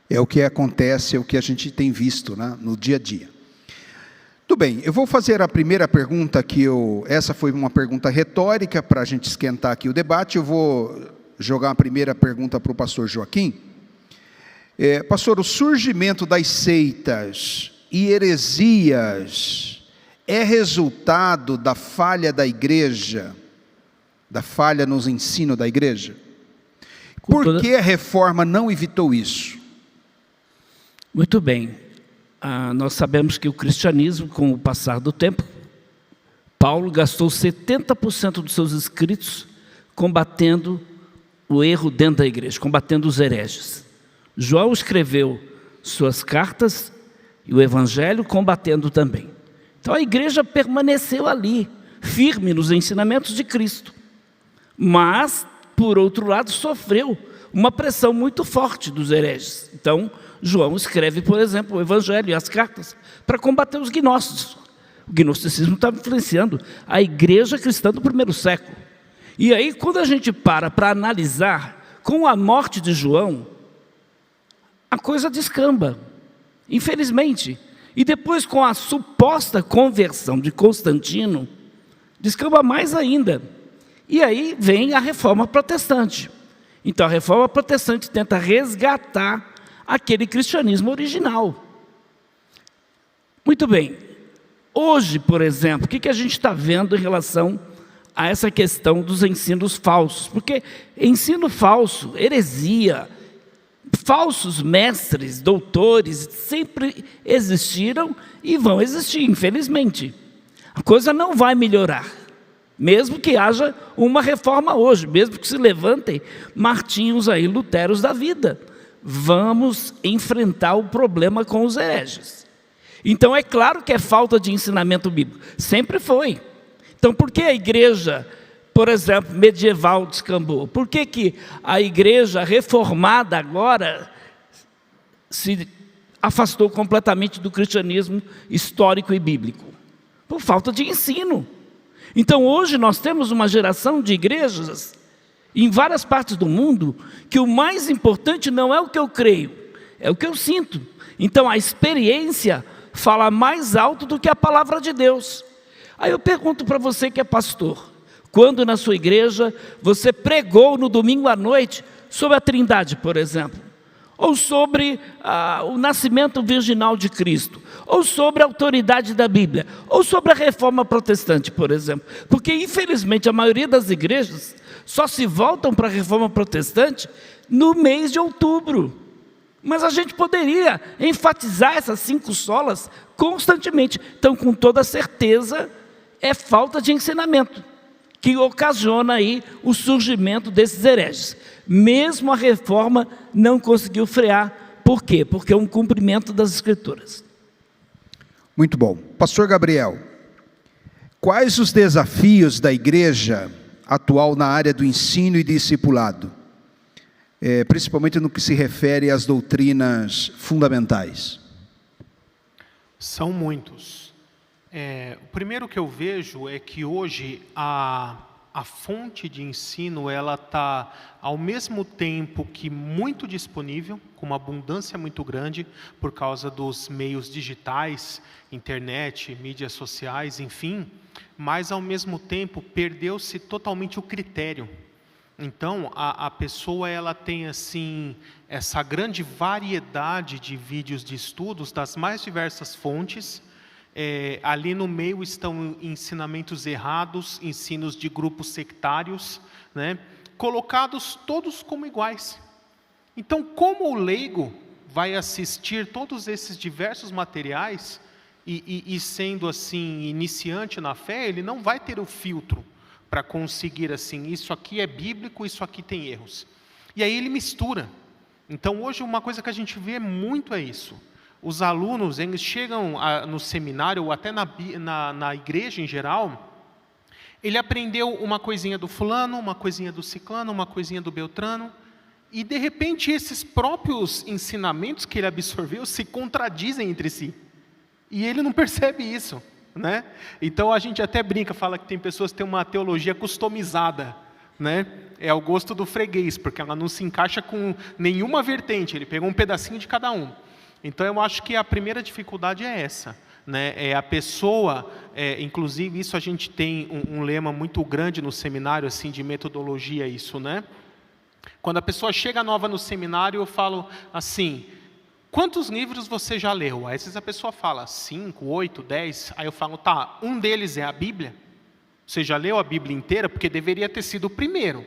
S2: É o que acontece, é o que a gente tem visto, né, no dia a dia. Tudo bem, eu vou fazer a primeira pergunta essa foi uma pergunta retórica para a gente esquentar aqui o debate. Eu vou jogar a primeira pergunta para o pastor Joaquim. Pastor, o surgimento das seitas e heresias é resultado da falha da igreja, da falha nos ensinos da igreja? Por que a reforma não evitou isso?
S6: Muito bem. Nós sabemos que o cristianismo, com o passar do tempo, Paulo gastou 70% dos seus escritos combatendo o erro dentro da igreja, combatendo os hereges. João escreveu suas cartas e o evangelho combatendo também. Então a igreja permaneceu ali, firme nos ensinamentos de Cristo. Mas, por outro lado, sofreu uma pressão muito forte dos hereges. Então, João escreve, por exemplo, o evangelho e as cartas para combater os gnósticos. O gnosticismo estava influenciando a igreja cristã do primeiro século. E aí, quando a gente para analisar, com a morte de João, a coisa descamba, infelizmente. E depois, com a suposta conversão de Constantino, descamba mais ainda. E aí vem a reforma protestante. Então a reforma protestante tenta resgatar aquele cristianismo original. Muito bem. Hoje, por exemplo, o que a gente está vendo em relação a essa questão dos ensinos falsos? Porque ensino falso, heresia, falsos mestres, doutores, sempre existiram e vão existir, infelizmente. A coisa não vai melhorar, mesmo que haja uma reforma hoje, mesmo que se levantem Martinhos aí, Luteros da vida. Vamos enfrentar o problema com os hereges. Então é claro que é falta de ensinamento bíblico, sempre foi. Então por que a igreja, por exemplo, medieval descambou? Por que a igreja reformada agora se afastou completamente do cristianismo histórico e bíblico? Por falta de ensino. Então hoje nós temos uma geração de igrejas em várias partes do mundo que o mais importante não é o que eu creio, é o que eu sinto. Então a experiência fala mais alto do que a palavra de Deus. Aí eu pergunto para você que é pastor, quando na sua igreja você pregou no domingo à noite sobre a Trindade, por exemplo, ou sobre o nascimento virginal de Cristo, ou sobre a autoridade da Bíblia, ou sobre a reforma protestante, por exemplo. Porque infelizmente a maioria das igrejas só se voltam para a reforma protestante no mês de outubro. Mas a gente poderia enfatizar essas 5 solas constantemente. Então, com toda certeza, é falta de ensinamento que ocasiona aí o surgimento desses hereges. Mesmo a reforma não conseguiu frear. Por quê? Porque é um cumprimento das Escrituras.
S2: Muito bom. Pastor Gabriel, quais os desafios da igreja atual na área do ensino e discipulado? Principalmente no que se refere às doutrinas fundamentais.
S1: São muitos. O primeiro que eu vejo é que hoje a fonte de ensino ela está ao mesmo tempo que muito disponível, com uma abundância muito grande por causa dos meios digitais, internet, mídias sociais, enfim, mas ao mesmo tempo perdeu-se totalmente o critério. Então a pessoa ela tem assim essa grande variedade de vídeos de estudos das mais diversas fontes. Ali no meio estão ensinamentos errados, ensinos de grupos sectários, né, colocados todos como iguais. Então, como o leigo vai assistir todos esses diversos materiais e sendo assim iniciante na fé, ele não vai ter o filtro para conseguir assim, isso aqui é bíblico, isso aqui tem erros. E aí ele mistura. Então hoje uma coisa que a gente vê muito é isso. Os alunos, eles chegam no seminário ou até na igreja em geral, ele aprendeu uma coisinha do fulano, uma coisinha do ciclano, uma coisinha do beltrano, e de repente esses próprios ensinamentos que ele absorveu se contradizem entre si. E ele não percebe isso, né? Então a gente até brinca, fala que tem pessoas que têm uma teologia customizada, né? É o gosto do freguês, porque ela não se encaixa com nenhuma vertente, ele pegou um pedacinho de cada um. Então eu acho que a primeira dificuldade é essa, né? É a pessoa, inclusive isso a gente tem um lema muito grande no seminário, assim, de metodologia, isso, né? Quando a pessoa chega nova no seminário, eu falo assim,
S4: quantos livros você já leu? Aí às vezes a pessoa fala 5, 8, 10, aí eu falo, tá, um deles é a Bíblia? Você já leu a Bíblia inteira? Porque deveria ter sido o primeiro.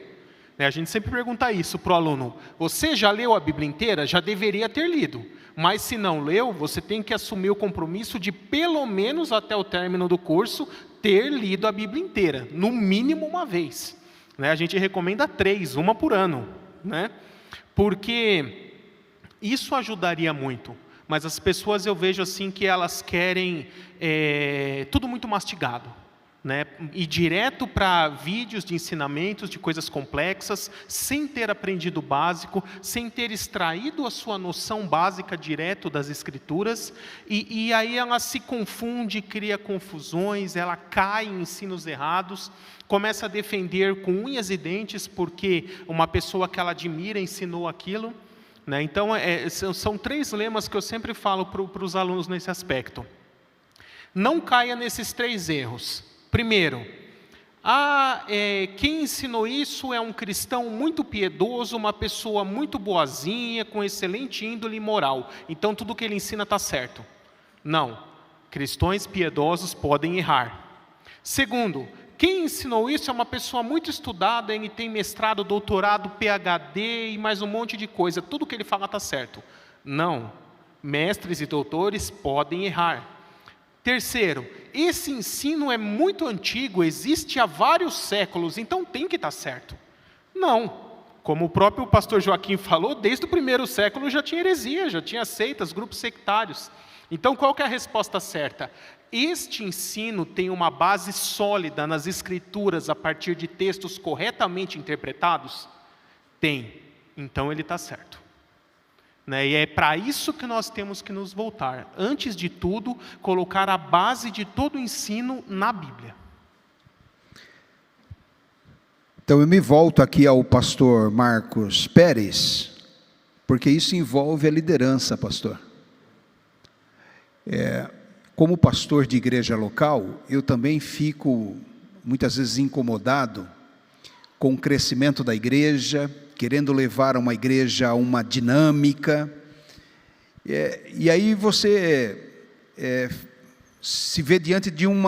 S4: A gente sempre pergunta isso para o aluno, você já leu a Bíblia inteira? Já deveria ter lido, mas se não leu, você tem que assumir o compromisso de pelo menos até o término do curso, ter lido a Bíblia inteira, no mínimo uma vez. A gente recomenda 3, uma por ano, porque isso ajudaria muito, mas as pessoas eu vejo assim que elas querem tudo muito mastigado. Ir direto para vídeos de ensinamentos de coisas complexas, sem ter aprendido o básico, sem ter extraído a sua noção básica direto das Escrituras, e aí ela se confunde, cria confusões, ela cai em ensinos errados, começa a defender com unhas e dentes porque uma pessoa que ela admira ensinou aquilo. Então, são 3 lemas que eu sempre falo para os alunos nesse aspecto. Não caia nesses 3 erros. Primeiro, quem ensinou isso é um cristão muito piedoso, uma pessoa muito boazinha, com excelente índole moral. Então, tudo que ele ensina está certo. Não, cristãos piedosos podem errar. Segundo, quem ensinou isso é uma pessoa muito estudada, ele tem mestrado, doutorado, PhD e mais um monte de coisa. Tudo que ele fala está certo. Não, mestres e doutores podem errar. Terceiro, esse ensino é muito antigo, existe há vários séculos, então tem que estar certo. Não, como o próprio pastor Joaquim falou, desde o 1º século já tinha heresia, já tinha seitas, grupos sectários. Então qual que é a resposta certa? Este ensino tem uma base sólida nas Escrituras a partir de textos corretamente interpretados? Tem, então ele está certo. E é para isso que nós temos que nos voltar. Antes de tudo, colocar a base de todo o ensino na Bíblia.
S2: Então eu me volto aqui ao pastor Marcos Pérez, porque isso envolve a liderança, pastor. Como pastor de igreja local, eu também fico muitas vezes incomodado com o crescimento da igreja, querendo levar uma igreja a uma dinâmica, e aí você se vê diante de um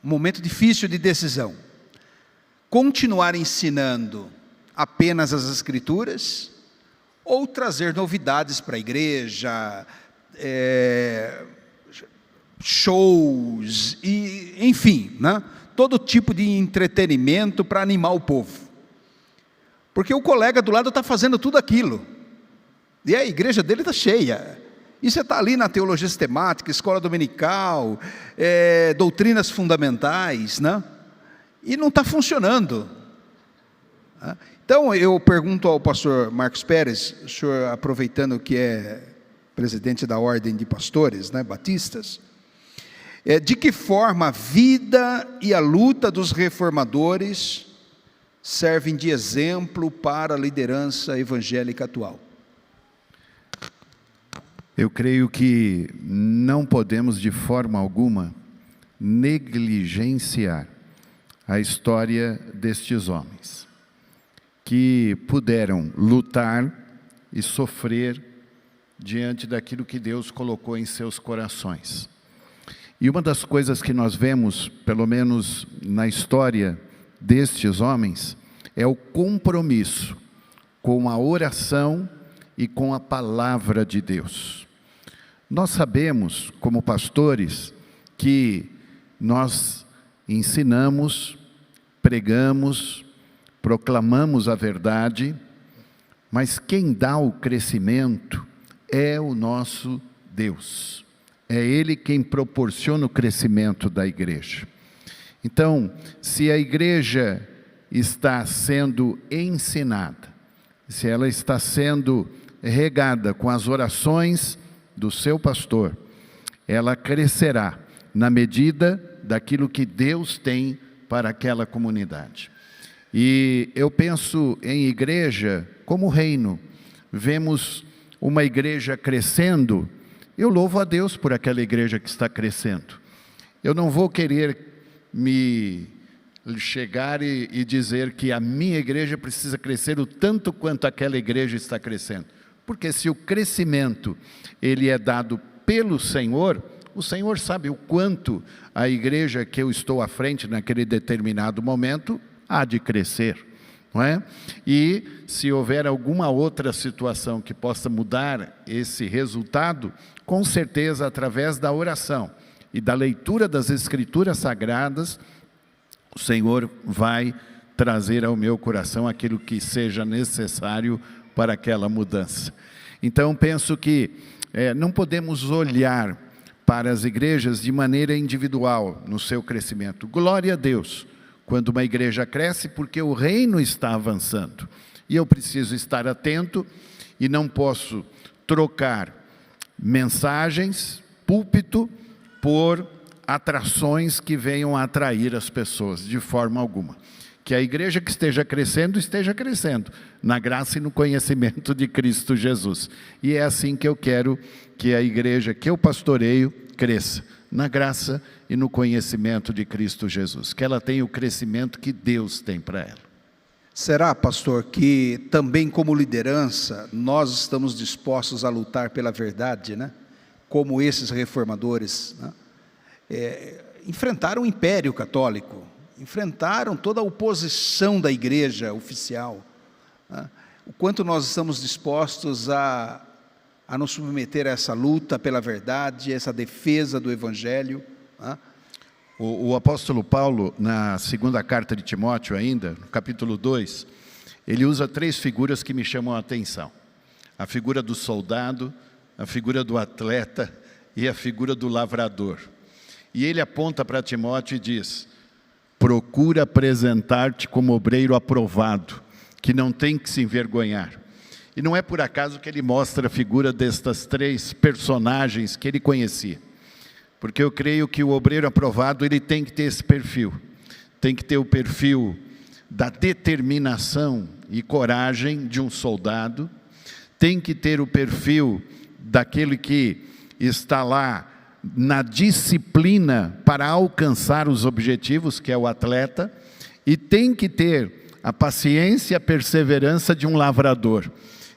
S2: momento difícil de decisão. Continuar ensinando apenas as Escrituras, ou trazer novidades para a igreja, shows, enfim, todo tipo de entretenimento para animar o povo. Porque o colega do lado está fazendo tudo aquilo, e a igreja dele está cheia, e você está ali na teologia sistemática, escola dominical, doutrinas fundamentais, e não está funcionando. Então eu pergunto ao pastor Marcos Pérez, o senhor aproveitando que é presidente da Ordem de Pastores, batistas, de que forma a vida e a luta dos reformadores servem de exemplo para a liderança evangélica atual?
S5: Eu creio que não podemos de forma alguma negligenciar a história destes homens, que puderam lutar e sofrer diante daquilo que Deus colocou em seus corações. E uma das coisas que nós vemos, pelo menos na história destes homens, é o compromisso com a oração e com a palavra de Deus. Nós sabemos, como pastores, que nós ensinamos, pregamos, proclamamos a verdade, mas quem dá o crescimento é o nosso Deus. É Ele quem proporciona o crescimento da igreja. Então, se a igreja está sendo ensinada, se ela está sendo regada com as orações do seu pastor, ela crescerá na medida daquilo que Deus tem para aquela comunidade. E eu penso em igreja como reino. Vemos uma igreja crescendo, eu louvo a Deus por aquela igreja que está crescendo. Eu não vou querer me chegar e dizer que a minha igreja precisa crescer o tanto quanto aquela igreja está crescendo, Porque se o crescimento ele é dado pelo Senhor, o Senhor sabe o quanto a igreja que eu estou à frente naquele determinado momento há de crescer, não é? E se houver alguma outra situação que possa mudar esse resultado, com certeza através da oração e da leitura das Escrituras Sagradas, o Senhor vai trazer ao meu coração aquilo que seja necessário para aquela mudança. Então penso que não podemos olhar para as igrejas de maneira individual no seu crescimento. Glória a Deus quando uma igreja cresce, porque o reino está avançando. E eu preciso estar atento e não posso trocar mensagens, púlpito, por atrações que venham a atrair as pessoas, de forma alguma. Que a igreja que esteja crescendo na graça e no conhecimento de Cristo Jesus. E é assim que eu quero que a igreja que eu pastoreio cresça, na graça e no conhecimento de Cristo Jesus. Que ela tenha o crescimento que Deus tem para ela.
S2: Será, pastor, que também como liderança, nós estamos dispostos a lutar pela verdade, né? Como esses reformadores, né? Enfrentaram o Império Católico, enfrentaram toda a oposição da igreja oficial, né? O quanto nós estamos dispostos a nos submeter a essa luta pela verdade, essa defesa do Evangelho, né?
S5: O apóstolo Paulo, na segunda carta de Timóteo ainda, no capítulo 2, ele usa 3 figuras que me chamam a atenção. A figura do soldado, a figura do atleta e a figura do lavrador. E ele aponta para Timóteo e diz: procura apresentar-te como obreiro aprovado, que não tem que se envergonhar. E não é por acaso que ele mostra a figura destas 3 personagens que ele conhecia. Porque eu creio que o obreiro aprovado, ele tem que ter esse perfil. Tem que ter o perfil da determinação e coragem de um soldado. Tem que ter o perfil daquele que está lá na disciplina para alcançar os objetivos, que é o atleta. E tem que ter a paciência e a perseverança de um lavrador.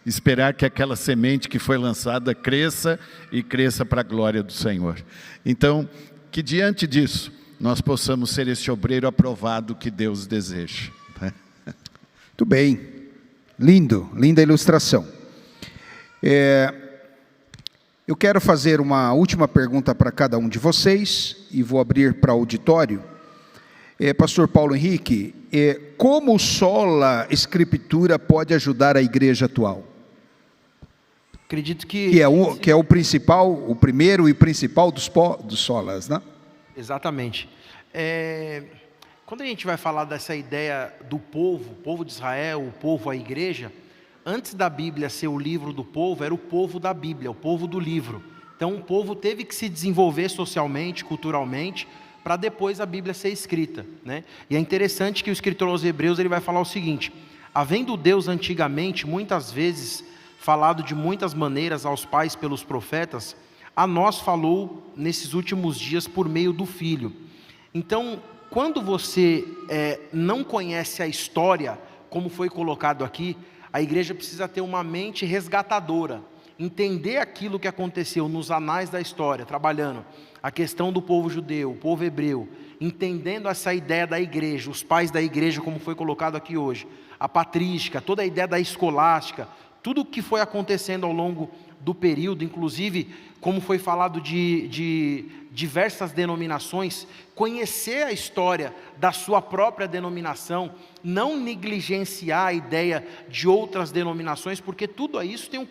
S5: Esperar que aquela semente que foi lançada cresça e cresça para a glória do Senhor. Então, que diante disso, nós possamos ser esse obreiro aprovado que Deus deseja.
S2: Muito bem, linda ilustração. Eu quero fazer uma última pergunta para cada um de vocês, e vou abrir para o auditório. Pastor Paulo Henrique, como sola Escritura pode ajudar a igreja atual?
S3: Acredito que
S2: é o principal, o primeiro e principal dos solas, né?
S3: Exatamente. Quando a gente vai falar dessa ideia do povo de Israel, o povo, a igreja, antes da Bíblia ser o livro do povo, era o povo da Bíblia, o povo do livro. Então o povo teve que se desenvolver socialmente, culturalmente, para depois a Bíblia ser escrita, né? E é interessante que o escritor aos Hebreus ele vai falar o seguinte: havendo Deus antigamente, muitas vezes, falado de muitas maneiras aos pais pelos profetas, a nós falou nesses últimos dias por meio do Filho. Então, quando você não conhece a história, como foi colocado aqui, a igreja precisa ter uma mente resgatadora, entender aquilo que aconteceu nos anais da história, trabalhando a questão do povo judeu, o povo hebreu, entendendo essa ideia da igreja, os pais da igreja, como foi colocado aqui hoje, a patrística, toda a ideia da escolástica, tudo o que foi acontecendo ao longo do período, inclusive como foi falado de diversas denominações, conhecer a história da sua própria denominação, não negligenciar a ideia de outras denominações, porque tudo isso tem um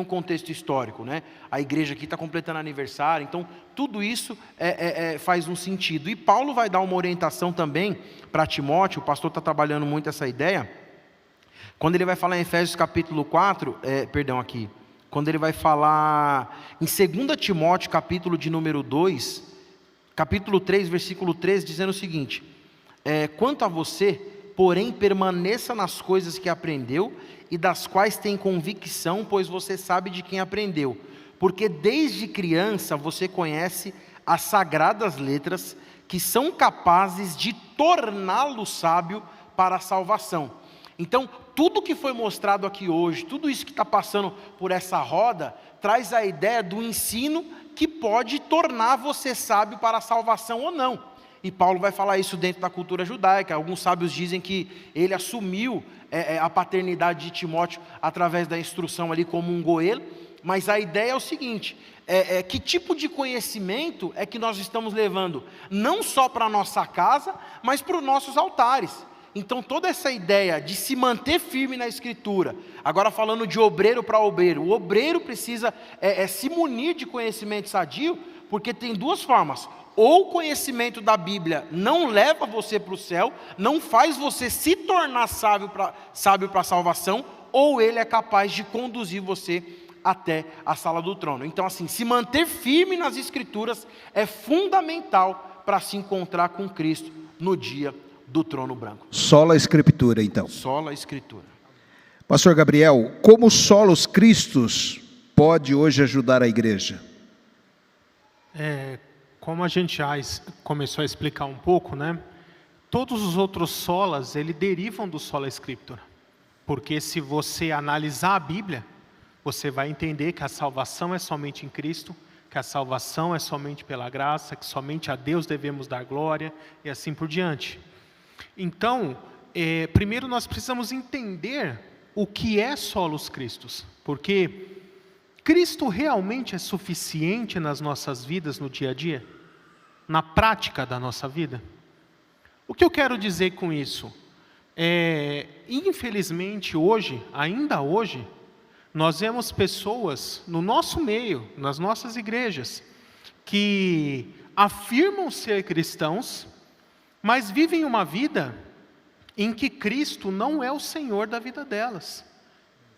S3: contexto histórico, né? A igreja aqui está completando aniversário, então tudo isso faz um sentido. E Paulo vai dar uma orientação também para Timóteo, o pastor está trabalhando muito essa ideia, quando ele vai falar em Efésios capítulo 4, quando ele vai falar em 2 Timóteo, capítulo de número 2, capítulo 3, versículo 13, dizendo o seguinte: quanto a você, porém, permaneça nas coisas que aprendeu e das quais tem convicção, pois você sabe de quem aprendeu. Porque desde criança você conhece as sagradas letras, que são capazes de torná-lo sábio para a salvação. Então, tudo que foi mostrado aqui hoje, tudo isso que está passando por essa roda, traz a ideia do ensino que pode tornar você sábio para a salvação ou não. E Paulo vai falar isso dentro da cultura judaica. Alguns sábios dizem que ele assumiu a paternidade de Timóteo através da instrução ali como um goelo. Mas a ideia é o seguinte, que tipo de conhecimento é que nós estamos levando, não só para a nossa casa, mas para os nossos altares. Então toda essa ideia de se manter firme na Escritura, agora falando de obreiro para obreiro, o obreiro precisa se munir de conhecimento sadio, porque tem duas formas: ou o conhecimento da Bíblia não leva você para o céu, não faz você se tornar sábio para a salvação, ou ele é capaz de conduzir você até a sala do trono. Então assim, se manter firme nas Escrituras é fundamental para se encontrar com Cristo no dia do trono branco.
S2: Sola Escritura, então.
S3: Sola Escritura.
S2: Pastor Gabriel, como solos Cristos pode hoje ajudar a igreja?
S4: Como a gente já começou a explicar um pouco, né? Todos os outros solas, eles derivam do sola Escritura. Porque se você analisar a Bíblia, você vai entender que a salvação é somente em Cristo, que a salvação é somente pela graça, que somente a Deus devemos dar glória, e assim por diante. Então, primeiro nós precisamos entender o que é solos Cristos, porque Cristo realmente é suficiente nas nossas vidas no dia a dia? Na prática da nossa vida? O que eu quero dizer com isso? Infelizmente hoje, ainda hoje, nós vemos pessoas no nosso meio, nas nossas igrejas, que afirmam ser cristãos, mas vivem uma vida em que Cristo não é o Senhor da vida delas.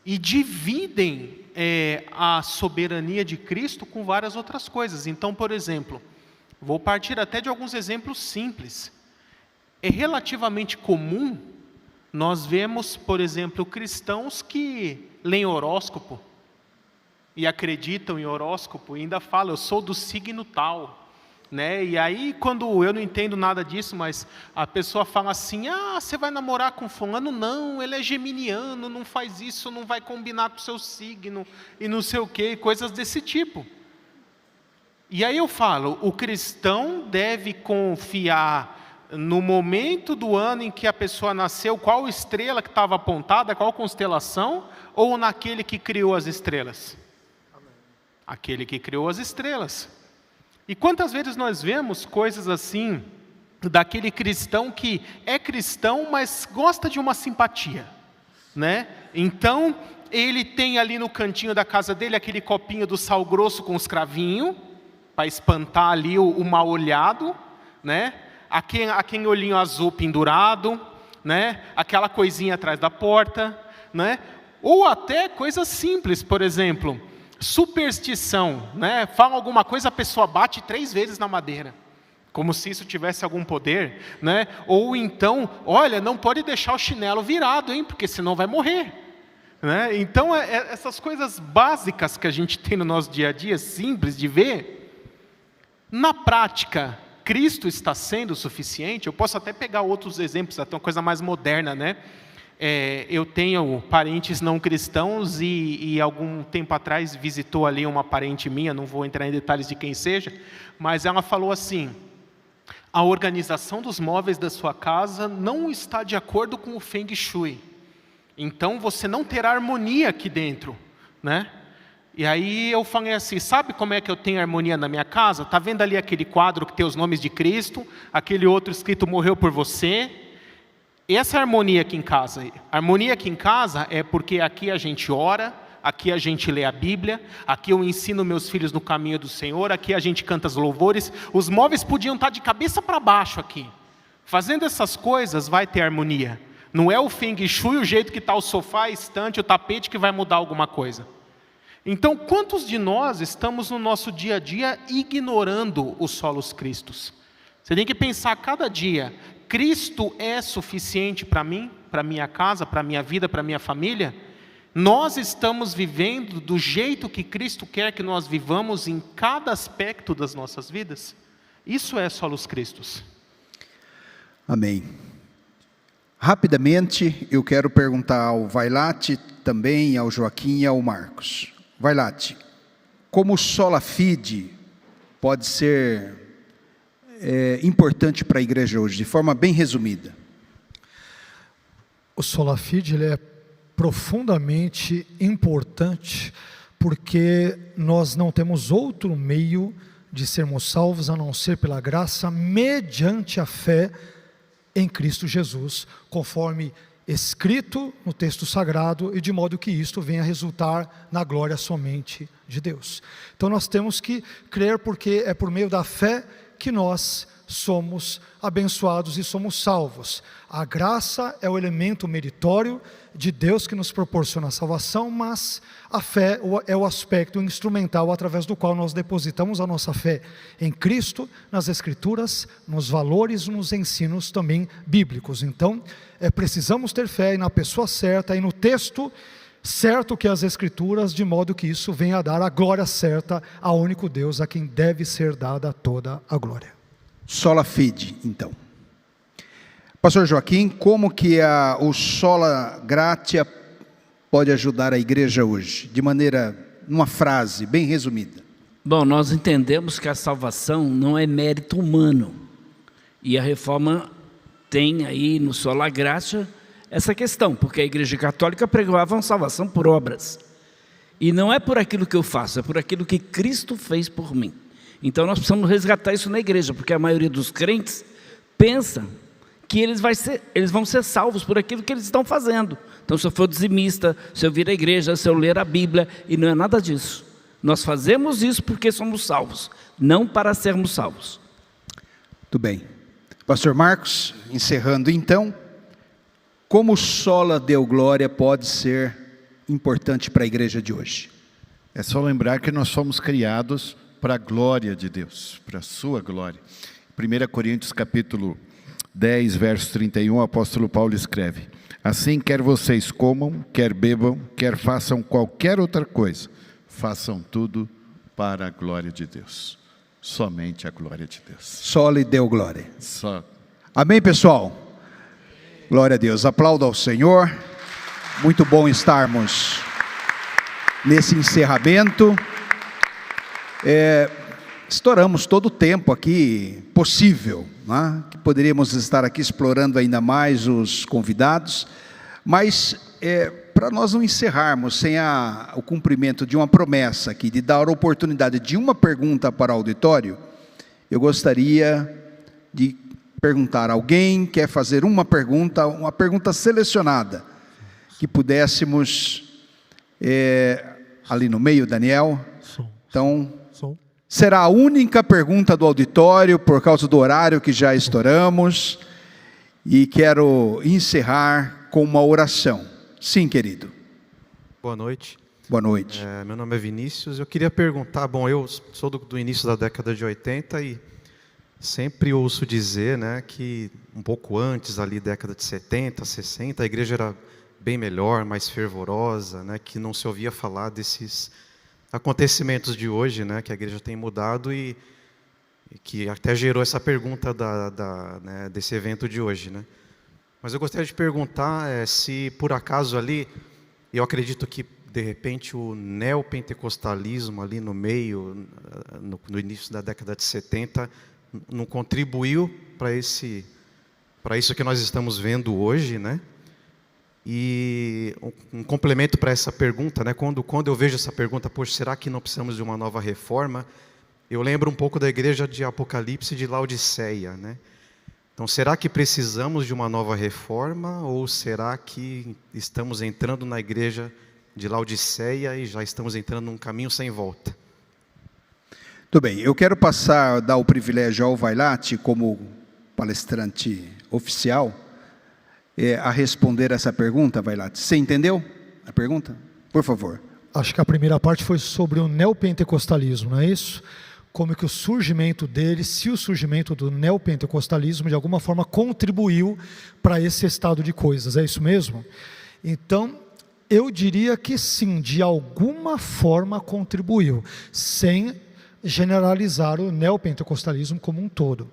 S4: E dividem a soberania de Cristo com várias outras coisas. Então, por exemplo, vou partir até de alguns exemplos simples. É relativamente comum nós vemos, por exemplo, cristãos que leem horóscopo e acreditam em horóscopo e ainda falam, eu sou do signo tal. Né? E aí, quando eu não entendo nada disso, mas a pessoa fala assim, você vai namorar com fulano? Não, ele é geminiano, não faz isso, não vai combinar com o seu signo, e não sei o quê, coisas desse tipo. E aí eu falo, o cristão deve confiar no momento do ano em que a pessoa nasceu, qual estrela que estava apontada, qual constelação, ou naquele que criou as estrelas? Amém. Aquele que criou as estrelas. E quantas vezes nós vemos coisas assim, daquele cristão que é cristão, mas gosta de uma simpatia, né? Então, ele tem ali no cantinho da casa dele, aquele copinho do sal grosso com os cravinhos, para espantar ali o mal olhado, né? Aquele olhinho azul pendurado, né? Aquela coisinha atrás da porta, né? Ou até coisas simples, por exemplo, superstição, né? Fala alguma coisa, a pessoa bate 3 vezes na madeira, como se isso tivesse algum poder, né? Ou então, olha, não pode deixar o chinelo virado, hein? Porque senão vai morrer, né? Então, essas coisas básicas que a gente tem no nosso dia a dia, simples de ver, na prática, Cristo está sendo suficiente? Eu posso até pegar outros exemplos, até uma coisa mais moderna, né? Eu tenho parentes não cristãos e algum tempo atrás visitou ali uma parente minha, não vou entrar em detalhes de quem seja, mas ela falou assim, a organização dos móveis da sua casa não está de acordo com o Feng Shui, então você não terá harmonia aqui dentro, né? E aí eu falei assim, sabe como é que eu tenho harmonia na minha casa? Está vendo ali aquele quadro que tem os nomes de Cristo, aquele outro escrito morreu por você? Essa harmonia aqui em casa. A harmonia aqui em casa é porque aqui a gente ora, aqui a gente lê a Bíblia, aqui eu ensino meus filhos no caminho do Senhor, aqui a gente canta os louvores. Os móveis podiam estar de cabeça para baixo aqui. Fazendo essas coisas vai ter harmonia. Não é o Feng Shui, o jeito que está o sofá, a estante, o tapete que vai mudar alguma coisa. Então, quantos de nós estamos no nosso dia a dia ignorando os solos Cristos? Você tem que pensar cada dia, Cristo é suficiente para mim, para minha casa, para minha vida, para minha família? Nós estamos vivendo do jeito que Cristo quer que nós vivamos em cada aspecto das nossas vidas? Isso é solos Cristos.
S2: Amém. Rapidamente, eu quero perguntar ao Vailate, também ao Joaquim e ao Marcos. Vailate, como sola fide pode ser importante para a igreja hoje, de forma bem resumida?
S7: O sola fide, ele é profundamente importante, porque nós não temos outro meio de sermos salvos a não ser pela graça, mediante a fé em Cristo Jesus, conforme escrito no texto sagrado, e de modo que isto venha a resultar na glória somente de Deus. Então nós temos que crer, porque é por meio da fé que nós somos abençoados e somos salvos. A graça é o elemento meritório de Deus que nos proporciona a salvação, mas a fé é o aspecto instrumental através do qual nós depositamos a nossa fé em Cristo, nas Escrituras, nos valores, nos ensinos também bíblicos. Então, precisamos ter fé na pessoa certa e no texto certo, que é as Escrituras, de modo que isso venha a dar a glória certa ao único Deus, a quem deve ser dada toda a glória.
S2: Sola fide, então. Pastor Joaquim, como que o sola gratia pode ajudar a igreja hoje? De maneira, numa frase bem resumida.
S6: Bom, nós entendemos que a salvação não é mérito humano. E a reforma tem aí no sola gratia essa questão, porque a igreja católica pregava uma salvação por obras. E não é por aquilo que eu faço, é por aquilo que Cristo fez por mim. Então nós precisamos resgatar isso na igreja, porque a maioria dos crentes pensa que eles vão ser salvos por aquilo que eles estão fazendo. Então, se eu for dizimista, se eu vir à igreja, se eu ler a Bíblia, e não é nada disso. Nós fazemos isso porque somos salvos, não para sermos salvos.
S2: Muito bem. Pastor Marcos, encerrando então, como sola Deo Glória pode ser importante para a igreja de hoje?
S5: É só lembrar que nós fomos criados para a glória de Deus, para a sua glória. 1 Coríntios capítulo 10, verso 31, o apóstolo Paulo escreve: assim, quer vocês comam, quer bebam, quer façam qualquer outra coisa, façam tudo para a glória de Deus. Somente a glória de Deus.
S2: Sola Deo Glória.
S5: Só.
S2: Amém, pessoal? Glória a Deus. Aplauda ao Senhor. Muito bom estarmos nesse encerramento. Estouramos todo o tempo aqui possível, né? Que poderíamos estar aqui explorando ainda mais os convidados, mas para nós não encerrarmos sem o cumprimento de uma promessa aqui, de dar a oportunidade de uma pergunta para o auditório, eu gostaria de perguntar: alguém quer fazer uma pergunta selecionada, que pudéssemos, ali no meio, Daniel? Então, será a única pergunta do auditório, por causa do horário que já estouramos, e quero encerrar com uma oração. Sim, querido.
S8: Boa noite.
S2: Boa noite.
S8: Meu nome é Vinícius. Eu queria perguntar, eu sou do início da década de 80 e sempre ouço dizer, né, que um pouco antes, ali, década de 70, 60, a igreja era bem melhor, mais fervorosa, né, que não se ouvia falar desses acontecimentos de hoje, né, que a igreja tem mudado e que até gerou essa pergunta né, desse evento de hoje, né. Mas eu gostaria de perguntar se por acaso ali, eu acredito que de repente o neopentecostalismo ali no meio, no início da década de 70, não contribuiu para isso que nós estamos vendo hoje, né? E um complemento para essa pergunta, né? Quando eu vejo essa pergunta, poxa, será que não precisamos de uma nova reforma? Eu lembro um pouco da igreja de Apocalipse de Laodiceia, né? Então, será que precisamos de uma nova reforma, ou será que estamos entrando na igreja de Laodiceia e já estamos entrando num caminho sem volta?
S2: Tudo bem, eu quero dar o privilégio ao Vailate, como palestrante oficial, a responder essa pergunta, Vailate. Você entendeu a pergunta? Por favor.
S7: Acho que a primeira parte foi sobre o neopentecostalismo, não é isso? Como que o surgimento dele, se o surgimento do neopentecostalismo de alguma forma contribuiu para esse estado de coisas, é isso mesmo? Então, eu diria que sim, de alguma forma contribuiu, sem generalizar o neopentecostalismo como um todo.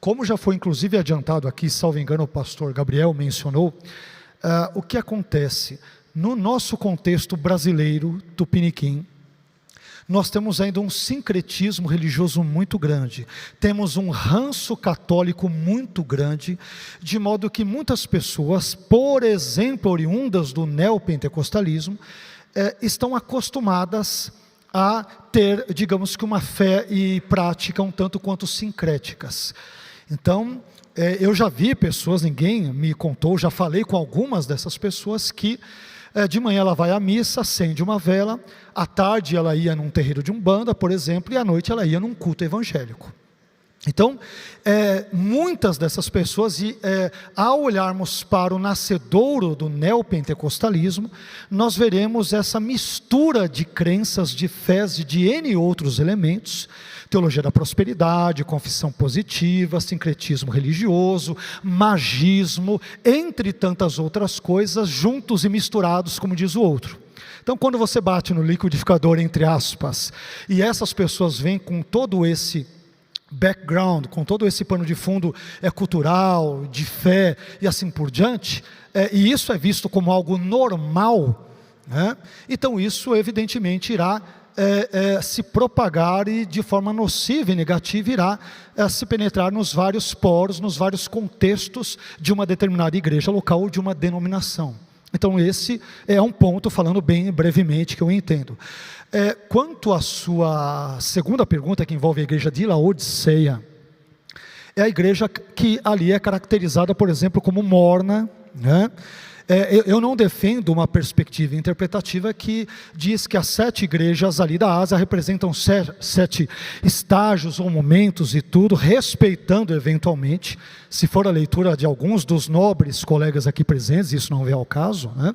S7: como já foi inclusive adiantado aqui, salvo engano o pastor Gabriel mencionou, o que acontece? No nosso contexto brasileiro, tupiniquim, nós temos ainda um sincretismo religioso muito grande, temos um ranço católico muito grande, de modo que muitas pessoas, por exemplo, oriundas do neopentecostalismo, estão acostumadas a ter, digamos que uma fé e prática um tanto quanto sincréticas. Então, eu já vi pessoas, ninguém me contou, já falei com algumas dessas pessoas que de manhã ela vai à missa, acende uma vela, à tarde ela ia num terreiro de umbanda, por exemplo, e à noite ela ia num culto evangélico. Então, muitas dessas pessoas, ao olharmos para o nascedouro do neopentecostalismo, nós veremos essa mistura de crenças, de fés e de N outros elementos, teologia da prosperidade, confissão positiva, sincretismo religioso, magismo, entre tantas outras coisas, juntos e misturados, como diz o outro. Então, quando você bate no liquidificador, entre aspas, e essas pessoas vêm com todo esse background, com todo esse pano de fundo cultural, de fé e assim por diante, e isso é visto como algo normal, né? Então isso evidentemente irá se propagar e de forma nociva e negativa irá se penetrar nos vários poros, nos vários contextos de uma determinada igreja local ou de uma denominação. Então esse é um ponto, falando bem brevemente, que eu entendo. Quanto à sua segunda pergunta, que envolve a igreja de Laodiceia, é a igreja que ali é caracterizada, por exemplo, como morna, né? Eu não defendo uma perspectiva interpretativa que diz que as 7 igrejas ali da Ásia representam 7 estágios ou momentos e tudo, respeitando eventualmente, se for a leitura de alguns dos nobres colegas aqui presentes, isso não vem ao caso, né?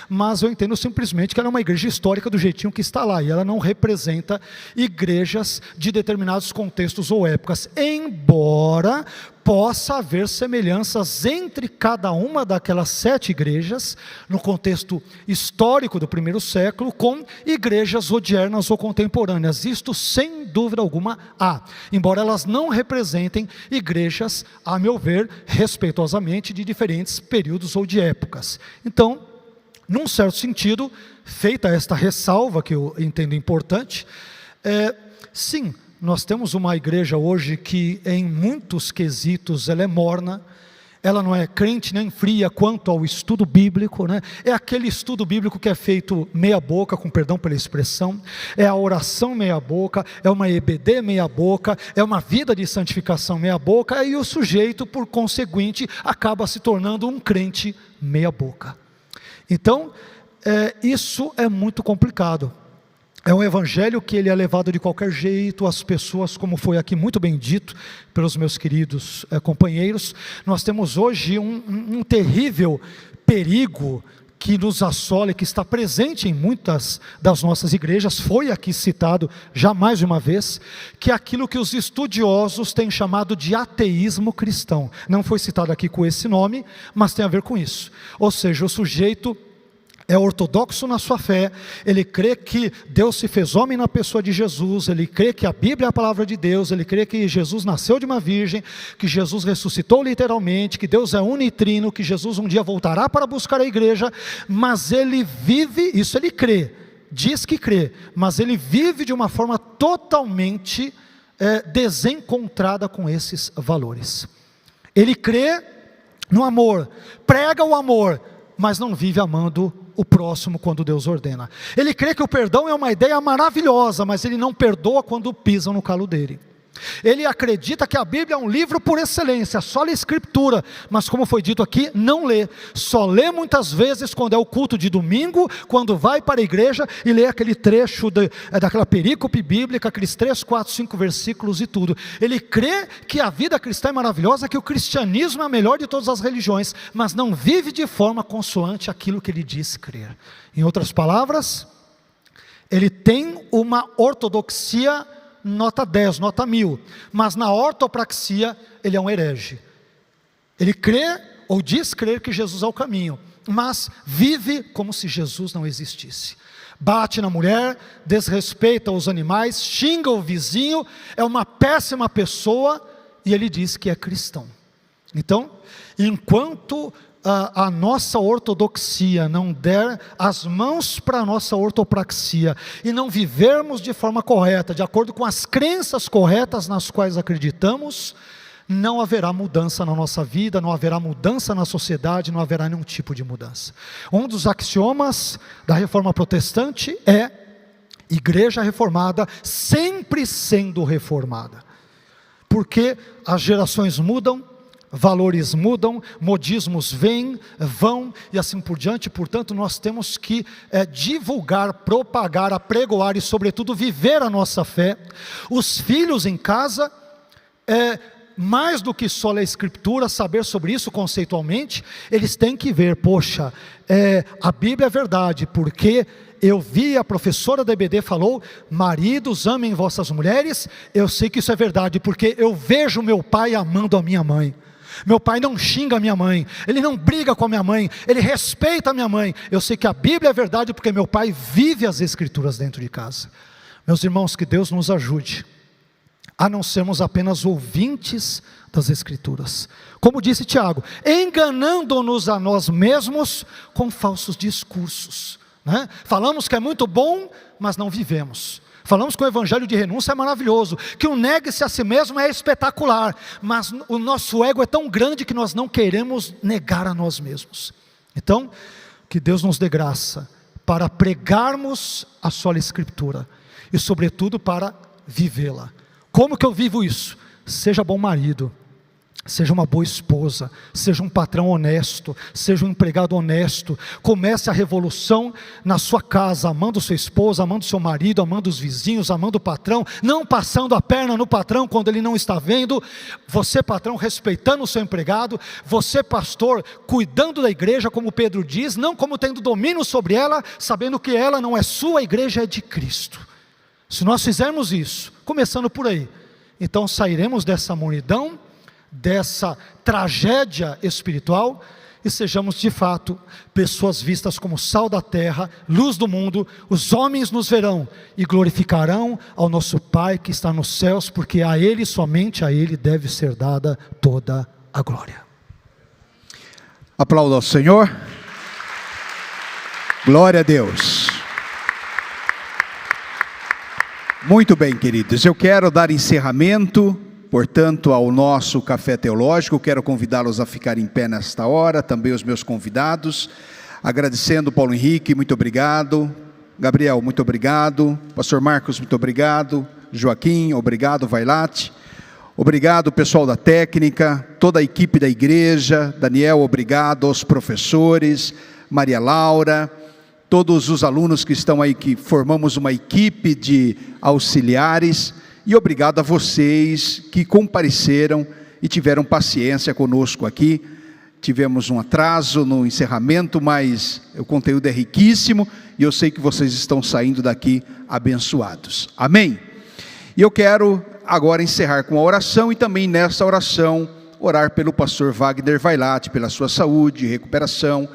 S7: Mas eu entendo simplesmente que ela é uma igreja histórica do jeitinho que está lá, e ela não representa igrejas de determinados contextos ou épocas, embora possa haver semelhanças entre cada uma daquelas 7 igrejas, no contexto histórico do primeiro século, com igrejas odiernas ou contemporâneas. Isto, sem dúvida alguma, há. Embora elas não representem igrejas, a meu ver, respeitosamente, de diferentes períodos ou de épocas. Então, num certo sentido, feita esta ressalva, que eu entendo importante, sim, nós temos uma igreja hoje que em muitos quesitos ela é morna, ela não é crente nem fria quanto ao estudo bíblico, né? É aquele estudo bíblico que é feito meia boca, com perdão pela expressão, é a oração meia boca, é uma EBD meia boca, é uma vida de santificação meia boca, e o sujeito, por conseguinte, acaba se tornando um crente meia boca. Então, isso é muito complicado. É um evangelho que ele é levado de qualquer jeito, as pessoas, como foi aqui muito bem dito pelos meus queridos companheiros, nós temos hoje um terrível perigo que nos assola e que está presente em muitas das nossas igrejas, foi aqui citado já mais de uma vez, que é aquilo que os estudiosos têm chamado de ateísmo cristão. Não foi citado aqui com esse nome, mas tem a ver com isso. Ou seja, o sujeito é ortodoxo na sua fé, ele crê que Deus se fez homem na pessoa de Jesus, ele crê que a Bíblia é a palavra de Deus, ele crê que Jesus nasceu de uma virgem, que Jesus ressuscitou literalmente, que Deus é unitrino, que Jesus um dia voltará para buscar a igreja, mas ele vive, isso ele crê, diz que crê, mas ele vive de uma forma totalmente desencontrada com esses valores. Ele crê no amor, prega o amor, mas não vive amando o próximo quando Deus ordena. Ele crê que o perdão é uma ideia maravilhosa, mas ele não perdoa quando pisam no calo dele. Ele acredita que a Bíblia é um livro por excelência, só lê escritura, mas como foi dito aqui, não lê, só lê muitas vezes quando é o culto de domingo, quando vai para a igreja e lê aquele trecho daquela perícope bíblica, aqueles 3, 4, 5 versículos e tudo. Ele crê que a vida cristã é maravilhosa, que o cristianismo é a melhor de todas as religiões, mas não vive de forma consoante aquilo que ele diz crer. Em outras palavras, ele tem uma ortodoxia nota 10, nota 1000, mas na ortopraxia ele é um herege. Ele crê ou diz crer que Jesus é o caminho, mas vive como se Jesus não existisse. Bate na mulher, desrespeita os animais, xinga o vizinho, é uma péssima pessoa e ele diz que é cristão. Então, enquanto a nossa ortodoxia não der as mãos para a nossa ortopraxia e não vivermos de forma correta, de acordo com as crenças corretas nas quais acreditamos, não haverá mudança na nossa vida, não haverá mudança na sociedade, não haverá nenhum tipo de mudança. Um dos axiomas da reforma protestante é: igreja reformada sempre sendo reformada, porque as gerações mudam, valores mudam, modismos vêm, vão e assim por diante. Portanto, nós temos que divulgar, propagar, apregoar e sobretudo viver a nossa fé. Os filhos em casa, mais do que só ler a Escritura, saber sobre isso conceitualmente, eles têm que ver, poxa, a Bíblia é verdade, porque eu vi, a professora da EBD falou: maridos, amem vossas mulheres. Eu sei que isso é verdade, porque eu vejo meu pai amando a minha mãe. Meu pai não xinga a minha mãe, ele não briga com a minha mãe, ele respeita a minha mãe. Eu sei que a Bíblia é verdade, porque meu pai vive as Escrituras dentro de casa. Meus irmãos, que Deus nos ajude a não sermos apenas ouvintes das Escrituras, como disse Tiago, enganando-nos a nós mesmos com falsos discursos, né? Falamos que é muito bom, mas não vivemos. Falamos que o evangelho de renúncia é maravilhoso, que o negue-se a si mesmo é espetacular, mas o nosso ego é tão grande que nós não queremos negar a nós mesmos. Então, que Deus nos dê graça para pregarmos a sola Escritura e sobretudo para vivê-la. Como que eu vivo isso? Seja bom marido, seja uma boa esposa, seja um patrão honesto, seja um empregado honesto. Comece a revolução na sua casa, amando sua esposa, amando seu marido, amando os vizinhos, amando o patrão, não passando a perna no patrão quando ele não está vendo. Você, patrão, respeitando o seu empregado. Você, pastor, cuidando da igreja, como Pedro diz, não como tendo domínio sobre ela, sabendo que ela não é sua, a igreja é de Cristo. Se nós fizermos isso, começando por aí, então sairemos dessa monidão, dessa tragédia espiritual, e sejamos de fato pessoas vistas como sal da terra, luz do mundo. Os homens nos verão e glorificarão ao nosso Pai que está nos céus, porque a Ele, somente a Ele, deve ser dada toda a glória.
S2: Aplauda ao Senhor. Glória a Deus. Muito bem, queridos, eu quero dar encerramento, portanto, ao nosso café teológico. Quero convidá-los a ficar em pé nesta hora, também os meus convidados, agradecendo Paulo Henrique, muito obrigado, Gabriel, muito obrigado, pastor Marcos, muito obrigado, Joaquim, obrigado, Vailate, obrigado pessoal da técnica, toda a equipe da igreja, Daniel, obrigado, aos professores, Maria Laura, todos os alunos que estão aí, que formamos uma equipe de auxiliares, e obrigado a vocês que compareceram e tiveram paciência conosco aqui. Tivemos um atraso no encerramento, mas o conteúdo é riquíssimo e eu sei que vocês estão saindo daqui abençoados. Amém? E eu quero agora encerrar com a oração, e também nessa oração orar pelo pastor Wagner Vailate, pela sua saúde, recuperação,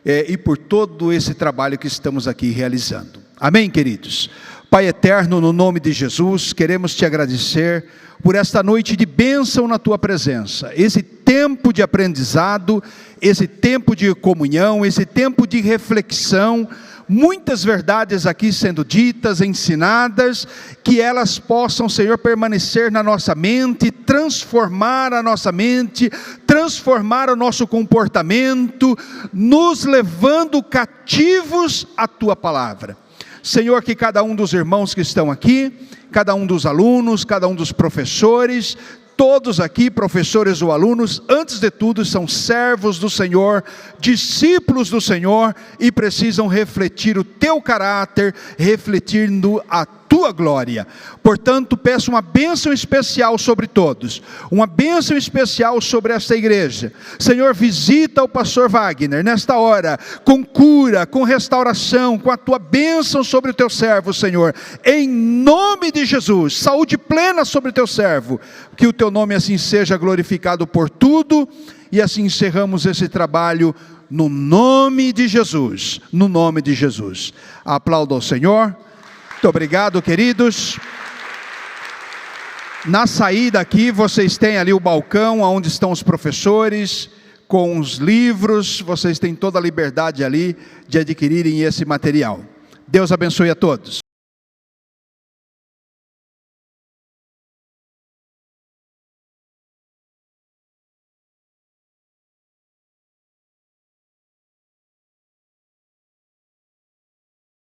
S2: e por todo esse trabalho que estamos aqui realizando. Amém, queridos? Pai eterno, no nome de Jesus, queremos te agradecer por esta noite de bênção na tua presença, esse tempo de aprendizado, esse tempo de comunhão, esse tempo de reflexão, muitas verdades aqui sendo ditas, ensinadas, que elas possam, Senhor, permanecer na nossa mente, transformar a nossa mente, transformar o nosso comportamento, nos levando cativos à tua palavra. Senhor, que cada um dos irmãos que estão aqui, cada um dos alunos, cada um dos professores, todos aqui, professores ou alunos, antes de tudo são servos do Senhor, discípulos do Senhor, e precisam refletir o teu caráter, refletindo a tua glória. Portanto, peço uma bênção especial sobre todos, uma bênção especial sobre esta igreja. Senhor, visita o pastor Wagner nesta hora, com cura, com restauração, com a tua bênção sobre o teu servo, Senhor, em nome de Jesus. Saúde plena sobre o teu servo, que o teu nome assim seja glorificado por tudo, e assim encerramos esse trabalho no nome de Jesus, no nome de Jesus. Aplauda ao Senhor. Muito obrigado, queridos. Na saída aqui, vocês têm ali o balcão, onde estão os professores, com os livros, vocês têm toda a liberdade ali de adquirirem esse material. Deus abençoe a todos.